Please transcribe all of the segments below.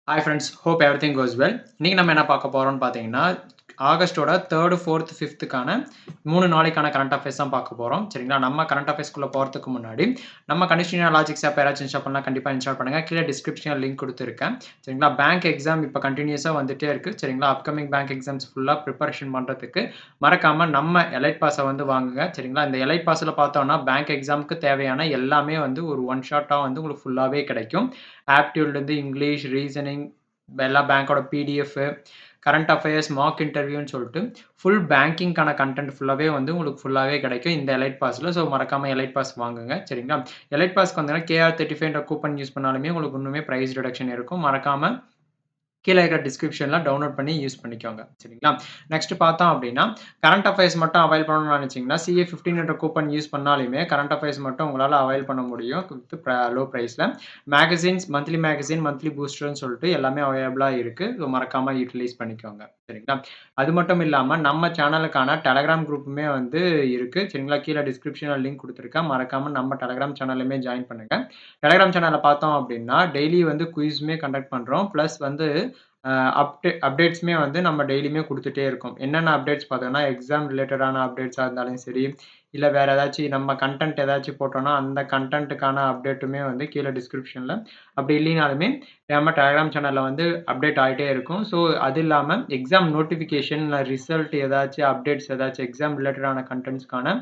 Hi friends, hope everything கோஸ் well. இன்னைக்கு நம்ம என்ன பார்க்க போறோம்னு பார்த்தீங்கன்னா, ஆகஸ்ட்டோட 3, 4, 5த்துக்கான 3 நாளைக்கான கரண்ட் அஃபேர்ஸ் தான் பார்க்க போறோம். சரிங்களா? நம்ம கரண்ட் அஃபேர்ஸ்க்குள்ள போறதுக்கு முன்னாடி, நம்ம கண்டினியூயா லாஜிக்ஸ் ஆப் யாராச்சும் இன்ஸ்டால் பண்ணா கண்டிப்பா இன்ஸ்டால் பண்ணுங்க. கீழ டிஸ்கிரிப்ஷன்ல லிங்க் குடுத்துருக்கேன். சரிங்களா? பேங்க் எக்ஸாம் இப்ப கன்டினியூஸா வந்துட்டே இருக்கு. சரிங்களா? அப்கமிங் பேங்க் எக்ஸாம்ஸ் ஃபுல்லா பிரிப்பரேஷன் பண்றதுக்கு மறக்காம நம்ம எலைட் பாஸ வந்து வாங்குங்க. சரிங்களா? இந்த எலைட் பாஸ்ல பார்த்தோம்னா, பேங்க் எக்ஸாம்க்கு தேவையான எல்லாமே வந்து ஒரு ஒன் ஷாட்டா வந்து உங்களுக்கு ஃபுல்லாவே கிடைக்கும். ஆப்டிட்யூட்லேருந்து இங்கிலீஷ், ரீசனிங், எல்லா பேங்கோட பிடிஎஃப், கரண்ட் அஃபேர்ஸ், மார்க் இன்டர்வியூன்னு சொல்லிட்டு ஃபுல் பேங்கிங்க்கான கன்டென்ட் ஃபுல்லாவே வந்து உங்களுக்கு ஃபுல்லாவே கிடைக்கும் இந்த எலைட் பாஸ்ல. ஸோ மறக்காம எலைட் பாஸ் வாங்குங்க. சரிங்களா? எலைட் பாஸ்க்கு வந்தீங்கன்னா KR35ன்ற கூப்பன் யூஸ் பண்ணாலுமே உங்களுக்கு இன்னுமே பிரைஸ் ரிடக்ஷன் இருக்கும். மறக்காம கீழ இருக்கிற டிஸ்கிரிப்ஷன்ல டவுன்லோட் பண்ணி யூஸ் பண்ணிக்கோங்க. சரிங்களா? நெக்ஸ்ட் பார்த்தோம் அப்டின்னா, கரண்ட் அஃபேர்ஸ் மட்டும் அவைல் பண்ணணும்னு நெனச்சீங்கன்னா, CA15 என்ற கூப்பன் யூஸ் பண்ணாலுமே கரண்ட் அஃபேர்ஸ் மட்டும் உங்களால அவைல் பண்ண முடியும். வித் லோ பிரைஸ்ல. மேகசின்ஸ், மந்த்லி மேகசின், மந்த்லி பூஸ்டர்ன்னு சொல்லிட்டு எல்லாமே அவைலபிளா இருக்கு. ஸோ மறக்காம யூட்டிலைஸ் பண்ணிக்கோங்க. சரிங்களா? அது மட்டும் இல்லாம நம்ம சேனலுக்கான டெலகிராம் குரூப்புமே வந்து இருக்கு. சரிங்களா? கீழ டிஸ்கிரிப்ஷன்ல லிங்க் குடுத்துருக்கேன். மறக்காம நம்ம டெலகிராம் சேனல்லுமே ஜாயின் பண்ணுங்க. டெலகிராம் சேனல்ல பார்த்தோம் அப்டின்னா, டெய்லி வந்து குயிஸ்மே கண்டக்ட் பண்றோம். பிளஸ் வந்து அப்டேட்ஸுமே வந்து நம்ம டெய்லியுமே குடுத்துட்டே இருக்கோம். என்னென்ன அப்டேட்ஸ் பார்த்தோம்னா, எக்ஸாம் ரிலேட்டடான அப்டேட்ஸா இருந்தாலும் சரி, இல்ல வேற ஏதாச்சும் நம்ம கன்டென்ட் ஏதாச்சும் போட்டோம்னா, அந்த கன்டென்ட்டுக்கான அப்டேட்டுமே வந்து கீழ டிஸ்கிரிப்ஷன்ல அப்படி இல்லைனாலுமே நம்ம டெலகிராம் சேனல்ல வந்து அப்டேட் ஆயிட்டே இருக்கும். ஸோ, அது இல்லாம எக்ஸாம் நோட்டிஃபிகேஷன், ரிசல்ட் ஏதாச்சும் அப்டேட்ஸ் ஏதாச்சும் எக்ஸாம் ரிலேட்டடான கன்டென்ட்ஸ்க்கான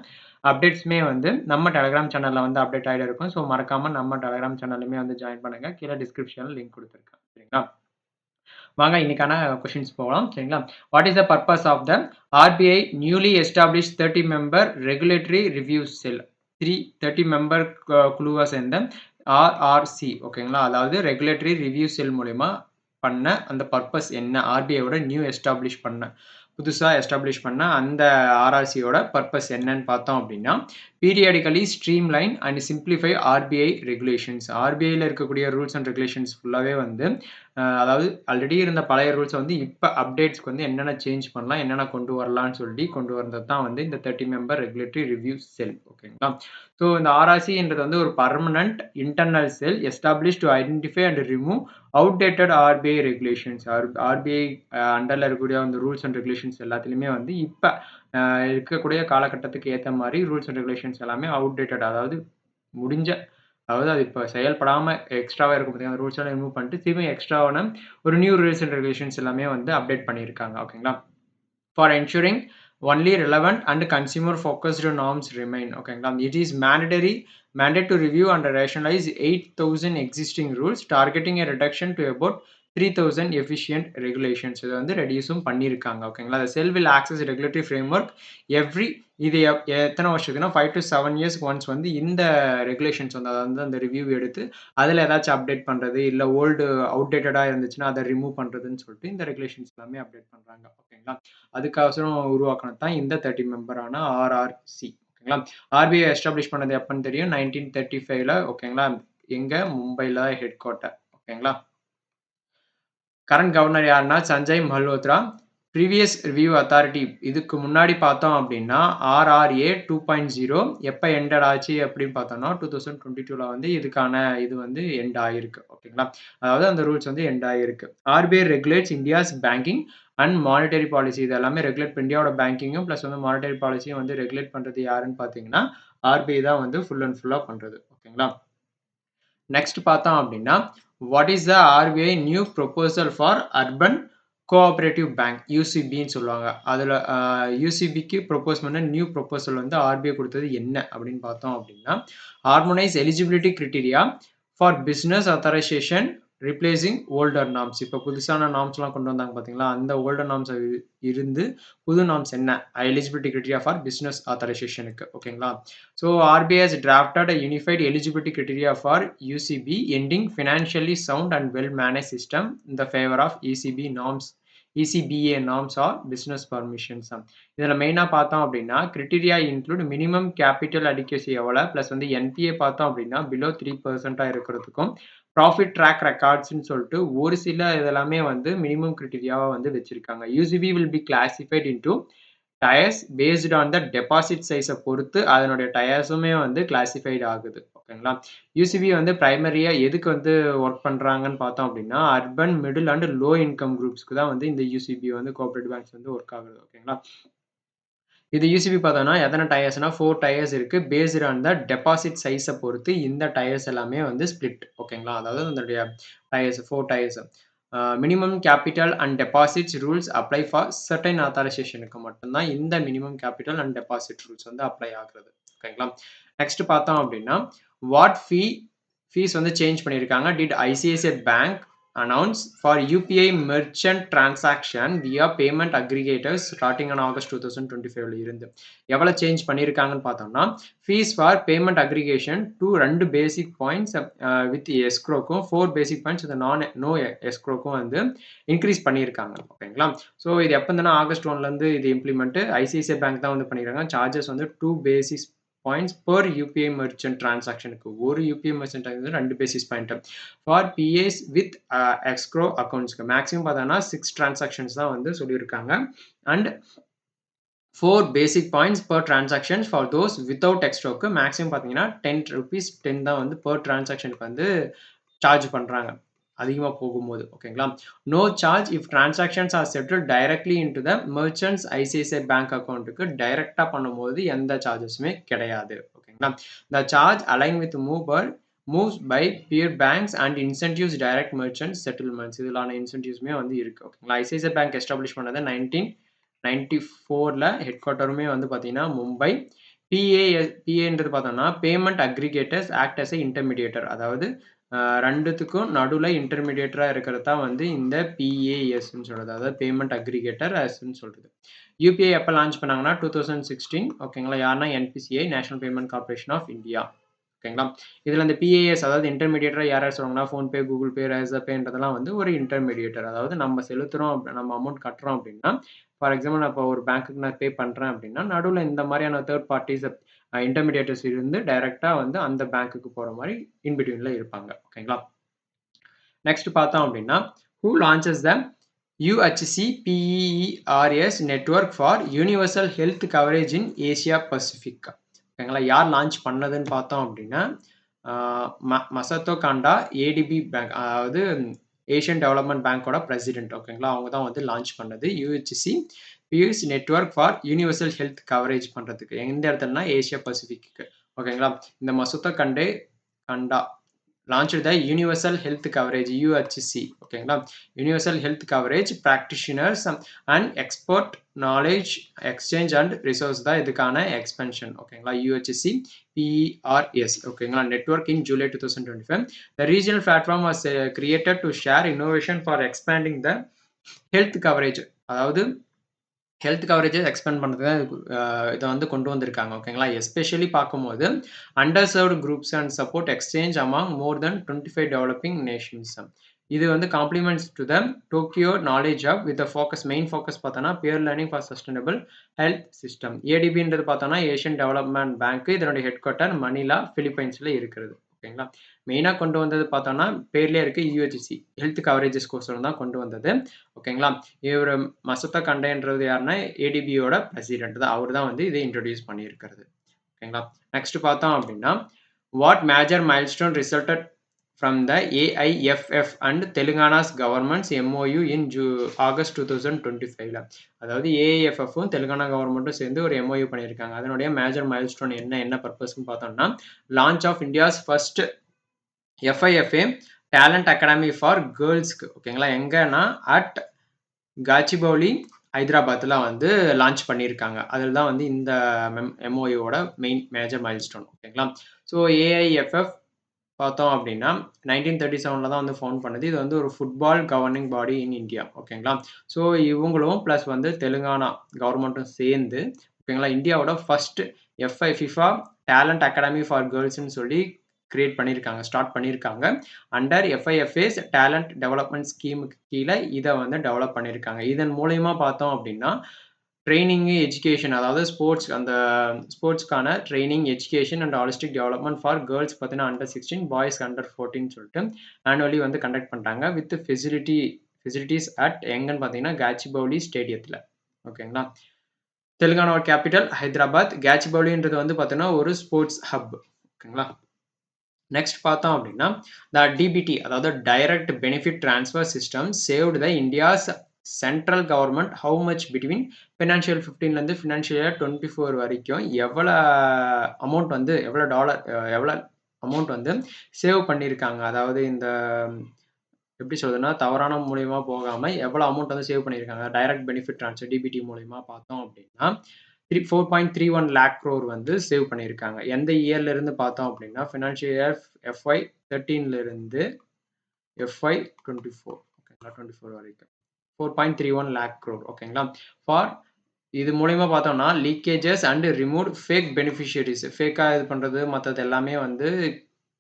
அப்டேட்ஸுமே வந்து நம்ம டெலகிராம் சேனல்ல வந்து அப்டேட் ஆயிட்டே இருக்கும். ஸோ, மறக்காம நம்ம டெலகிராம் சேனல்லுமே வந்து ஜாயின் பண்ணுங்க. கீழ டிஸ்கிரிப்ஷன்ல லிங்க் குடுத்துருக்கேன். சரிங்களா? வாங்க இன்னைக்கான கொஸ்டின்ஸ் போகலாம். சரிங்களா? What is the purpose of the RBI newly established 30 member regulatory review cell? 30 member குழுவ சேர்ந்த ஆர்ஆர்சி ஓகேங்களா? அதாவது ரெகுலேட்டரி ரிவ்யூ செல் மூலியமா பண்ண அந்த பர்ப்பஸ் என்ன? ஆர்பிஐயோட புதுசா எஸ்டாப்ளிஷ் பண்ண அந்த ஆர்ஆர்சியோட பர்ப்பஸ் என்னன்னு பார்த்தோம் அப்படின்னா, periodically streamline and simplify RBI regulations. ஆர்பிஐல இருக்கக்கூடிய ரூல்ஸ் அண்ட் ரெகுலேஷன்ஸ் ஃபுல்லாவே வந்து அதாவது ஆல்ரெடி இருந்த பழைய ரூல்ஸ வந்து இப்ப அப்டேட்ஸ்க்கு வந்து என்னென்ன சேஞ்ச் பண்ணலாம், என்னென்ன கொண்டு வரலான்னு சொல்லி கொண்டு வந்தது தான் வந்து இந்த 30 மெம்பர் ரெகுலேட்டரி ரிவ்யூ செல் ஓகேங்களா? ஸோ இந்த ஆர்ஆர்சின்றது வந்து ஒரு permanent internal cell established to identify and remove outdated RBI regulations. RBI அண்டர்ல இருக்கக்கூடிய அந்த ரூல்ஸ் அண்ட் ரெகுலேஷன்ஸ் எல்லாத்துலயுமே வந்து இப்ப இருக்கக்கூடிய காலகட்டத்துக்கு ஏத்த மாரி ரூல்ஸ் அண்ட் ரெகுலேஷன்ஸ் எல்லாமே அவுட்டேட்டட் அதாவது முடிஞ்ச அதாவது அது இப்ப செயல்படாம எக்ஸ்ட்ராவா இருக்கும் பார்த்தீங்களா, அந்த ரூல்ஸ் எல்லாம் ரிமூவ் பண்ணிட்டு திரும்பி எக்ஸ்ட்ராவான ஒரு நியூ ரூல்ஸ் அண்ட் ரெகுலேஷன்ஸ் எல்லாமே வந்து அப்டேட் பண்ணியிருக்காங்க. ஓகேங்களா? For ensuring only relevant and consumer focused norms remain ஓகேங்களா? It is mandate to review and rationalize 8,000 existing rules targeting a reduction to about 3,000 efficient regulations. இதை வந்து ரெடியூஸும் பண்ணியிருக்காங்க ஓகேங்களா? The cell will access regulatory framework every இது எத்தனை வருஷத்துக்குன்னா 5 to 7 இயர்ஸ்க்கு once வந்து இந்த ரெகுலேஷன்ஸ் வந்து அதாவது அந்த ரிவ்யூ எடுத்து அதில் ஏதாச்சும் அப்டேட் பண்ணுறது இல்லை அவுடேட்டடாக இருந்துச்சுன்னா அதை ரிமூவ் பண்ணுறதுன்னு சொல்லிட்டு இந்த ரெகுலேஷன்ஸ் எல்லாமே அப்டேட் பண்ணுறாங்க ஓகேங்களா? அதுக்கோசரம் உருவாக்கினது தான் இந்த 30 மெம்பரான ஆர்ஆர்சி ஓகேங்களா? ஆர்பிஐ எஸ்டாப்ளிஷ் பண்ணது எப்பன்னு தெரியும் 1935ல ஓகேங்களா? எங்க மும்பைல ஹெட் குவார்ட்டர் ஓகேங்களா? கரண்ட் கவர்னர் யாருன்னா Sanjay Malhotra. Previous review authority இதுக்கு முன்னாடி பார்த்தோம் அப்படின்னா ஆர்ஆர்ஏ 2.0 எப்போ எண்டட் ஆச்சு அப்படின்னு பார்த்தோம்னா 2022ல வந்து இதுக்கான இது வந்து எண்ட் ஆகிருக்கு ஓகேங்களா? அதாவது அந்த ரூல்ஸ் வந்து எண்ட் ஆகிருக்கு. RBI regulates India's banking and monetary policy. இது எல்லாமே ரெகுலேட் இந்தியாவோட பேங்கிங்கும் ப்ளஸ் வந்து மானிட்டரி பாலிசியும் வந்து ரெகுலேட் பண்ணுறது யாருன்னு பார்த்தீங்கன்னா ஆர்பிஐ தான் வந்து ஃபுல் அண்ட் ஃபுல்லாக பண்ணுறது ஓகேங்களா? நெக்ஸ்ட் பார்த்தோம் அப்படின்னா what is the RBI new proposal for urban cooperative bank யூசிபின்னு சொல்லுவாங்க. அதில் யூசிபிக்கு ப்ரொப்போஸ் பண்ண நியூ ப்ரொபோசல் வந்து ஆர்பிஐ கொடுத்தது என்ன அப்படின்னு பார்த்தோம் அப்படின்னா harmonise eligibility criteria for business authorisation replacing older norms. இப்போ புதுசான நார்ம்ஸ்லாம் கொண்டு வந்தாங்க பார்த்தீங்களா, அந்த ஓல்டர் நார்ம்ஸ் இருந்து புது நார்ம்ஸ் என்ன எலிஜிபிலிட்டி கிரிட்டீரியா ஃபார் பிஸ்னஸ் ஆத்தரைசேஷனுக்கு ஓகேங்களா? So RBI has drafted a unified eligibility criteria for UCB ending financially sound and well managed system in the favor of ECBA norms or business permissions. இதில் மெயினாக பார்த்தோம் அப்படின்னா criteria include minimum capital அடிக்கசி எவ்வளோ plus வந்து NBA பார்த்தோம் அப்படின்னா below 3% இருக்கிறதுக்கும் profit track ரெக்கார்ட்ஸ்ன்னு சொல்லிட்டு ஒரு சில இதெல்லாமே வந்து மினிமம் கிரிட்டீரியாவை வந்து வச்சிருக்காங்க. UCP will be classified into tyres based on the deposit சைஸை பொறுத்து அதனுடைய டயர்ஸுமே வந்து கிளாசிஃபைட் ஆகுது. ஓகேங்களா? யூசிபி வந்து பிரைமரியா எதுக்கு வந்து ஒர்க் பண்றாங்கன்னு பார்த்தோம் அப்படின்னா, urban, middle and low income குரூப்ஸ்க்கு தான் வந்து இந்த யூசிபி வந்து கோஆப்பரேட்டிவ் பேங்க்ஸ் வந்து ஒர்க் ஆகுது. ஓகேங்களா? இது யூசிபி பார்த்தோம்னா எத்தனை டயர்ஸ்னா 4 டயர்ஸ் இருக்கு. பேஸ்ட் ஆன் த டெபாசிட் சைஸை பொறுத்து இந்த டயர்ஸ் எல்லாமே வந்து ஸ்ப்ளிட். ஓகேங்களா? அதாவது அதனுடைய tiers 4 tiers. Minimum capital and deposits rules apply for certain ஆத்தரைசேஷனுக்கு மட்டும்தான் இந்த minimum capital and deposit rules வந்து அப்ளை ஆகுறது. ஓகேங்களா? நெக்ஸ்ட் பார்த்தோம் அப்படின்னா வாட் ஃபீஸ் வந்து சேஞ்ச் பண்ணியிருக்காங்க. Did ICICI bank announce for UPI merchant transaction via payment aggregators starting on August 2025 இருந்து எவ்வளவு சேஞ்ச் பண்ணியிருக்காங்கன்னு பார்த்தோம்னா fees for payment aggregation to 2 basic points with எஸ்க்ரோக்கும் 4 பேசிக் பாயிண்ட்ஸ் இந்த நோ எஸ்க்ரோக்கும் வந்து இன்க்ரீஸ் பண்ணியிருக்காங்க. ஓகேங்களா? ஸோ இது எப்போ இருந்தனா ஆகஸ்ட் 1லேருந்து இது இம்ப்ளிமெண்ட் ஐசிஐசிஐ பேங்க் தான் வந்து பண்ணியிருக்காங்க. சார்ஜஸ் வந்து 2 basis points per UPI merchant டிரான்சாக்ஷனுக்கு ஒரு யூபிஐ மெர்ச்சன்ட் வந்து 2 basis point for PAs with escrow அக்கௌண்ட்ஸ்க்கு மேக்ஸிமம் பார்த்தோன்னா 6 டிரான்சாக்ஷன்ஸ் தான் வந்து சொல்லியிருக்காங்க. And 4 basic points per transaction for those without எக்ஸ்ட்ரோக்கு மேக்ஸிமம் பார்த்தீங்கன்னா 10 rupees 10 தான் வந்து பெர் டிரான்சாக்ஷனுக்கு வந்து சார்ஜ் பண்ணுறாங்க அதிகமாக போகும்போது. ஓகேங்களா? No charge if transactions are settle directly into the merchants ICICI bank அக்கௌண்ட்டுக்கு டைரக்டாக பண்ணும்போது எந்த சார்ஜஸுமே கிடையாது. ஓகேங்களா? The charge align with moves by peer banks and incentives direct merchant settlements இதிலான இன்சென்டிவ்ஸ்மே வந்து இருக்குது. ஓகேங்களா? ஐசிஐசிஐ பேங்க் எஸ்டாப்ளிஷ் பண்ணது 1994ல ஹெட் குவார்ட்டருமே வந்து பார்த்தீங்கன்னா மும்பை. பிஏன்றது பார்த்தோம்னா payment aggregators act as a intermediator. அதாவது ரெண்டுத்துக்கும் நடுவில் இன்டர்மீடியேட்டராக இருக்கிறது தான் வந்து இந்த பிஏஎஸ்ன்னு சொல்கிறது. அதாவது பேமெண்ட் அக்ரிகேட்டர் அஸ்ன்னு சொல்கிறது. யூபிஐ எப்போ லான்ச் பண்ணாங்கன்னா 2016. ஓகேங்களா? யாருன்னா NPCI national payment corporation of India. ஓகேங்களா? இதில் இந்த பிஏஎஸ் அதாவது இன்டர்மீடியேட்டராக யார் யார் சொல்லுவாங்கன்னா ஃபோன்பே, கூகுள் பே, ரேசர்பேன்றதெல்லாம் வந்து ஒரு இன்டர்மீடியேட்டர். அதாவது நம்ம செலுத்துகிறோம், நம்ம அமௌண்ட் கட்டுறோம் அப்படின்னா ஃபார் எக்ஸாம்பிள் நான் இப்போ ஒரு பேங்க்குக்கு நான் பே பண்ணுறேன் அப்படின்னா நடுவில் இந்த மாதிரியான தேர்ட் பார்ட்டிஸ் இன்டர்மீடியேட்டர்ஸ் இருந்து டைரெக்டாக வந்து அந்த பேங்க்குக்கு போகிற மாதிரி இன்பிட்வீனில் இருப்பாங்க. ஓகேங்களா? நெக்ஸ்ட் பார்த்தோம் அப்படின்னா who launches the UHC PERS network for universal health coverage in Asia Pacific. ஓகேங்களா? யார் லான்ச் பண்ணதுன்னு பார்த்தோம் அப்படின்னா மசத்தோ காண்டா ஏடிபி பேங்க், அதாவது ஏஷியன் டெவலப்மெண்ட் பேங்கோட பிரசிடென்ட். ஓகேங்களா? அவங்க தான் வந்து லான்ச் பண்ணது UHC PERS network for universal health coverage பண்ணுறதுக்கு எந்த இடத்துலனா ஏசியா பசிபிக்கு. ஓகேங்களா? இந்த மசத்தோ கண்டா launched the Universal Health Coverage UHC. ஓகேங்களா? Universal Health Coverage Practitioners and Expert Knowledge Exchange and Resource தான் இதுக்கான எக்ஸ்பென்ஷன். ஓகேங்களா? UHC PERS. ஓகேங்களா? Network in July 2025. The regional platform was created to share innovation for expanding the health coverage. அதாவது health coverages expand பண்ணுறது தான் இதை வந்து கொண்டு வந்திருக்காங்க. ஓகேங்களா? எஸ்பெஷலி பார்க்கும்போது under served groups and support exchange among more then 25 developing nations. இது வந்து complements to the Tokyo knowledge hub with main focus பார்த்தோன்னா peer learning for sustainable health system. ஏடிபின்றது பார்த்தோன்னா ஏஷியன் டெவலப்மெண்ட் பேங்க். இதனுடைய ஹெட் குவார்ட்டர் மணிலா பிலிப்பைன்ஸில் இருக்கிறது. ஓகேங்களா? மெயினாக கொண்டு வந்தது பார்த்தோன்னா பேர்லேயே இருக்குது UHC ஹெல்த் கவரேஜஸ் கோர்ஸில் தான் கொண்டு வந்தது. ஓகேங்களா? இவர் மசத்தோ கண்டேன்றது யாருன்னா ஏடிபியோட பிரசிடென்ட் தான். அவர் தான் வந்து இதை இன்ட்ரடியூஸ் பண்ணியிருக்கிறது. ஓகேங்களா? நெக்ஸ்ட் பார்த்தோம் அப்படின்னா what major milestone resulted from the AIFF and Telangana's government's MOU in August 2025. அதாவது AIFF தெலுங்கானா கவர்மெண்ட்டும் சேர்ந்து ஒரு MOU பண்ணியிருக்காங்க. அதனுடைய மேஜர் மைல்ஸ்டோன் என்ன பர்பஸ்ன்னு பார்த்தோம்னா launch of India's first FIFA talent academy for கேர்ள்ஸ்க்கு. ஓகேங்களா? எங்கன்னா அட் காச்சிபவுலி ஹைதராபாத்தில் வந்து லான்ச் பண்ணியிருக்காங்க. அதில் தான் வந்து இந்த MOUவோட மெயின் மேஜர் மைல்ஸ்டோன். ஓகேங்களா? ஸோ AIFF பார்த்தோம் அப்படின்னா 1937 தான் வந்து ஃபவுண்ட் பண்ணது. இது வந்து ஒரு football governing body in India. ஓகேங்களா? ஸோ இவங்களும் ப்ளஸ் வந்து தெலுங்கானா கவர்மெண்ட்டும் சேர்ந்து ஓகேங்களா இந்தியாவோட first FIFA talent academy for கேர்ள்ஸ்ன்னு சொல்லி ஸ்டார்ட் பண்ணியிருக்காங்க. அண்டர் FIFA's டேலண்ட் டெவலப்மெண்ட் ஸ்கீமுக்கு கீழே இதை வந்து டெவலப் பண்ணியிருக்காங்க. இதன் மூலயமா பார்த்தோம் அப்படின்னா ட்ரைனிங் எஜுகேஷன், அதாவது ஸ்போர்ட்ஸ்க்கான training education and holistic development for girls பார்த்தீங்கன்னா அண்டர் 16, பாய்ஸ் அண்டர் 14 சொல்லிட்டு ஆனுவலி வந்து கண்டக்ட் பண்ணுறாங்க வித் ஃபெசிலிட்டிஸ் அட் எங்கன்னு பார்த்தீங்கன்னா காச்சிபவுலி ஸ்டேடியத்தில். ஓகேங்களா? தெலுங்கானாவோட கேபிட்டல் ஹைதராபாத். கேச்சிபவுலின்றது வந்து பார்த்தீங்கன்னா, ஒரு ஸ்போர்ட்ஸ் ஹப். ஓகேங்களா? நெக்ஸ்ட் பார்த்தோம் அப்படின்னா, டிபிடி அதாவது direct benefit transfer system saved the India's central government how much between financial 15லேருந்து ஃபினான்ஷியல் இயர் 24 வரைக்கும் எவ்வளோ அமௌண்ட் வந்து எவ்வளோ டாலர் எவ்வளோ அமௌண்ட் வந்து சேவ் பண்ணியிருக்காங்க. அதாவது இந்த எப்படி சொல்றதுன்னா, தவறான மூலியமா போகாம எவ்வளோ அமௌண்ட் வந்து சேவ் பண்ணியிருக்காங்க. டைரக்ட் பெனிஃபிட் ட்ரான்ஸ்ஃபர் டிபிடி மூலியமா பார்த்தோம் அப்படின்னா, 4.31 லேக் க்ரோர் வந்து சேவ் பண்ணியிருக்காங்க. எந்த இயர்ல இருந்து பார்த்தோம் அப்படின்னா, ஃபினான்ஷியல் இயர் FY 13ல இருந்து FY 24 ஓகேங்களா, 24 வரைக்கும் 4.31 லேக் க்ரோர். ஓகேங்களா. ஃபார் இது மூலியமா பார்த்தோம்னா, leakages and removed fake beneficiaries ஃபேக்கா இது பண்றது மத்தது எல்லாமே வந்து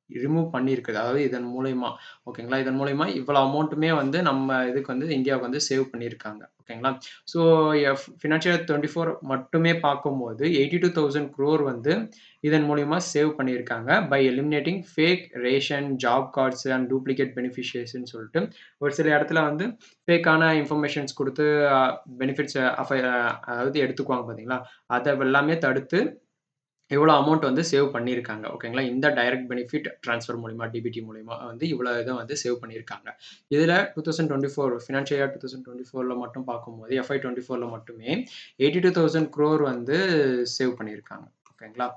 ரிமூவ் பண்ணியிருக்குது. அதாவது இதன் மூலியமா. ஓகேங்களா. இதன் மூலியமா இவ்வளோ அமௌண்ட்டுமே வந்து நம்ம இதுக்கு வந்து இந்தியாவுக்கு வந்து சேவ் பண்ணியிருக்காங்க. ஓகேங்களா. ஸோ ஃபினான்ஷியல் 24 மட்டுமே பார்க்கும்போது 82,000 crore வந்து இதன் மூலியமா சேவ் பண்ணியிருக்காங்க. By eliminating fake ration, job cards and duplicate பெனிஃபிஷியரிஸ்ன்னு சொல்லிட்டு ஒரு சில இடத்துல வந்து ஃபேக்கான இன்ஃபர்மேஷன்ஸ் குடுத்து பெனிஃபிட்ஸ் அதாவது எடுத்துக்குவாங்க பார்த்தீங்களா? அத எல்லாமே தடுத்து இவ்வளோ அமௌண்ட் வந்து சேவ் பண்ணியிருக்காங்க. ஓகேங்களா. இந்த டைரக்ட் பெனிஃபிட் ட்ரான்ஸ்ஃபர் மூலியமா, டிபிடி மூலியமா வந்து இவ்வளோ இத வந்து சேவ் பண்ணியிருக்காங்க. இதுல 2024 ஃபினான்ஷியல் இயர் 2024ல மட்டும் பார்க்கும்போது, FY 24ல மட்டுமே 82,000 crore வந்து சேவ் பண்ணியிருக்காங்க. ஓகேங்களா.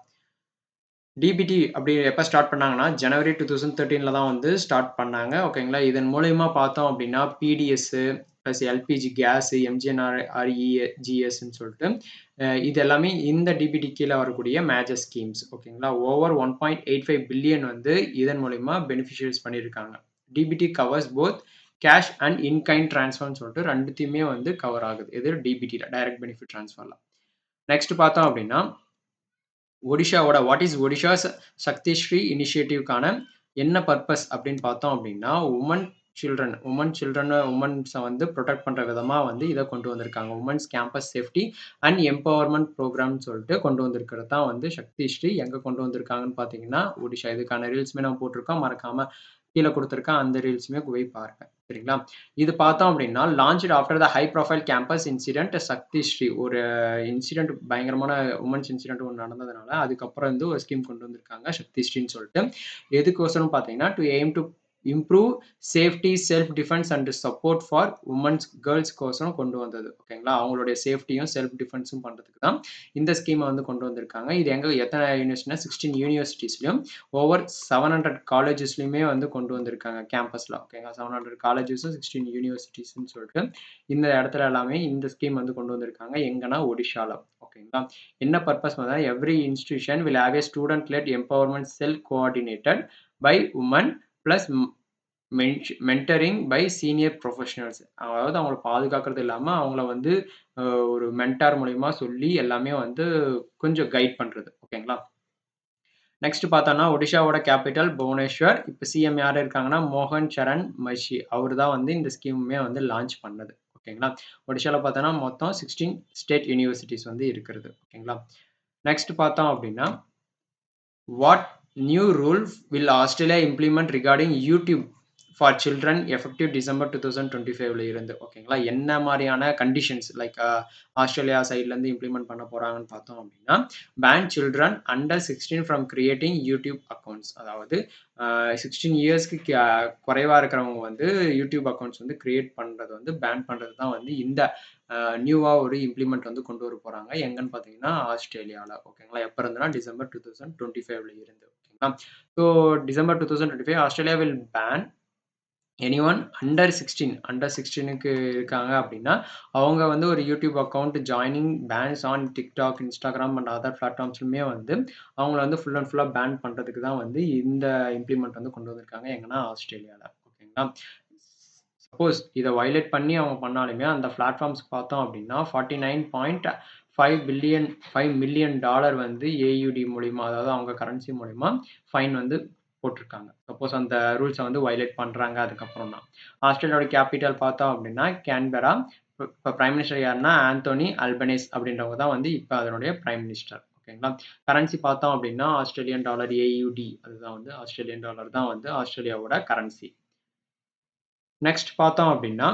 டிபிடி அப்படி எப்ப ஸ்டார்ட் பண்ணாங்கன்னா, ஜனவரி 2013ல தான் வந்து ஸ்டார்ட் பண்ணாங்க. ஓகேங்களா. இதன் மூலியமா பார்த்தோம் அப்படின்னா, பிடிஎஸ் பிளஸ் எல்பிஜி கேஸ், எம்ஜிஎன்ஆர்இஜிஎஸ்ன்னு சொல்லிட்டு இது எல்லாமே இந்த டிபிடி கீழ வரக்கூடிய மேஜர் ஸ்கீம்ஸ். ஓகேங்களா. ஓவர் 1.85 பில்லியன் வந்து இதன் மூலியமா பெனிஃபிஷியரிஸ் பண்ணியிருக்காங்க. DBT covers both cash and in kind ட்ரான்ஸ்ஃபர்ன்னு சொல்லிட்டு 2த்தையுமே வந்து கவர் ஆகுது. இது டிபிடில டைரக்ட் பெனிஃபிட் ட்ரான்ஸ்ஃபர்ல. நெக்ஸ்ட் பார்த்தோம் அப்படின்னா, ஒடிஷாவோட வாட் இஸ் ஒடிஷாஸ் சக்தி ஸ்ரீ இனிஷியேட்டிவ்க்கான என்ன பர்ப்பஸ் அப்படின்னு பார்த்தோம் அப்படின்னா, உமன்ஸ வந்து புரொடெக்ட் பண்ற விதமா வந்து இத கொண்டு வந்திருக்காங்க. Women's campus safety and empowerment புரோகிராம்னு சொல்லிட்டு கொண்டு வந்திருக்கிறது தான் வந்து சக்தி ஸ்ரீ. எங்க கொண்டு வந்திருக்காங்கன்னு பார்த்தீங்கன்னா, ஒடிஷா. இதுக்கான ரீல்ஸுமே நம்ம போட்டிருக்கோம். மறக்காம கீழ குடுத்திருக்கேன். அந்த ரீல்ஸுமே போய் பாருங்க. சரிங்களா? இது பார்த்தோம் அப்படின்னா, launched after the high profile campus incident Shakti Shri. ஒரு இன்சிடென்ட் பயங்கரமான உமன்ஸ் இன்சிடென்ட் ஒண்ணு நடந்ததுனால, அதுக்கப்புறம் வந்து ஒரு ஸ்கீம் கொண்டு வந்திருக்காங்க. சக்தி ஸ்ரீன்னு சொல்லிட்டு. எதுக்கோசரம்னு பார்த்தீங்கன்னா, to aim to improve safety, self defence and support for கேர்ல்ஸ்க்கோசரம் கொண்டு வந்தது. ஓகேங்களா. அவங்களுடைய சேஃப்டியும், செல்ஃப் டிஃபென்ஸும் பண்றதுக்கு தான் இந்த ஸ்கீம வந்து கொண்டு வந்திருக்காங்க. இது எத்தன யூனிவர்சிட்டினா 16 யூனிவர்சிட்டீஸ்லயும் ஓவர் 700 காலேஜஸ்லயுமே வந்து கொண்டு வந்திருக்காங்க கேம்பஸ்ல. ஓகேங்களா. 700 காலேஜஸும் 16 யூனிவர்சிட்டீஸ்ன்னு சொல்லிட்டு இந்த இடத்துல எல்லாமே இந்த ஸ்கீம் வந்து கொண்டு வந்திருக்காங்க. எங்கன்னா ஒடிஷால. ஓகேங்களா. என்ன purpose every institution will have a student led empowerment cell coordinated by women plus mentoring by senior professionals. அதாவது அவங்கள பாதுகாக்கிறது இல்லாம, அவங்கள வந்து ஒரு மென்டார் மூலியமா சொல்லி எல்லாமே வந்து கொஞ்சம் கைட் பண்றது. ஓகேங்களா. நெக்ஸ்ட் பார்த்தோம்னா, ஒடிஷாவோட கேபிட்டல் புவனேஸ்வர். இப்ப சிஎம் யாரு இருக்காங்கன்னா, மோகன் சரண் மைஷி. அவரு தான் வந்து இந்த ஸ்கீமுமே வந்து லான்ச் பண்ணது. ஓகேங்களா. ஒடிஷால பார்த்தோம்னா, மொத்தம் 16 ஸ்டேட் யூனிவர்சிட்டீஸ் வந்து இருக்கிறது. ஓகேங்களா. நெக்ஸ்ட் பார்த்தோம் அப்படின்னா, what new rule will Australia implement regarding YouTube for children effective December 2025ல இருந்து. ஓகேங்களா. என்ன மாரியான கண்டிஷன்ஸ் லைக் ஆஸ்திரேலியா சைட்லேருந்து இம்ப்ளிமெண்ட் பண்ண போறாங்கன்னு பார்த்தோம் அப்படின்னா, ban children under 16 from creating YouTube accounts. அதாவது 16 இயர்ஸ்க்கு குறைவா இருக்கிறவங்க வந்து யூடியூப் அக்கவுண்ட்ஸ் வந்து கிரியேட் பண்றது வந்து பேன் பண்றது தான் வந்து இந்த நியூவா ஒரு இம்ப்ளிமெண்ட் வந்து கொண்டு வர போறாங்க. எங்கன்னு பார்த்தீங்கன்னா, ஆஸ்திரேலியால. ஓகேங்களா. எப்ப இருந்துன்னா டிசம்பர் 2025ல இருந்து. ஓகேங்களா. So December 2025 Australia will ban anyone under 16க்கு இருக்காங்க அப்படின்னா, அவங்க வந்து ஒரு YouTube account joining bans on TikTok, Instagram and other பிளாட்ஃபார்ம்ஸ்லுமே வந்து அவங்கள வந்து ஃபுல் அண்ட் ஃபுல்லா பேன் பண்றதுக்கு தான் வந்து இந்த இம்ப்ளிமெண்ட் வந்து கொண்டு வந்திருக்காங்க. எங்கன்னா ஆஸ்திரேலியால. ஓகேங்களா. சப்போஸ் இத வயலேட் பண்ணி அவங்க பண்ணாலுமே அந்த பிளாட்ஃபார்ம்ஸ் பார்த்தோம் அப்படின்னா 49.5 மில்லியன் டாலர் வந்து ஏயுடி மூலியமா, அதாவது அவங்க கரன்சி மூலியமா ஃபைன் வந்து போட்டிருக்காங்க. சப்போஸ் அந்த ரூல்ஸ வந்து வயலேட் பண்றாங்க அதுக்கப்புறம் தான். ஆஸ்திரேலியாவோட கேபிட்டல் பார்த்தோம் அப்படின்னா கேன்பெரா. இப்ப பிரைம் மினிஸ்டர் யாருன்னா ஆந்தோனி அல்பனீஸ் அப்படின்றவங்க தான் வந்து இப்ப அதனுடைய பிரைம் மினிஸ்டர். ஓகேங்களா. கரன்சி பார்த்தோம் அப்படின்னா ஆஸ்திரேலியன் டாலர் ஏயுடி. அதுதான் வந்து ஆஸ்திரேலியன் டாலர் தான் வந்து ஆஸ்திரேலியாவோட கரன்சி. நெக்ஸ்ட் பார்த்தோம் அப்படின்னா,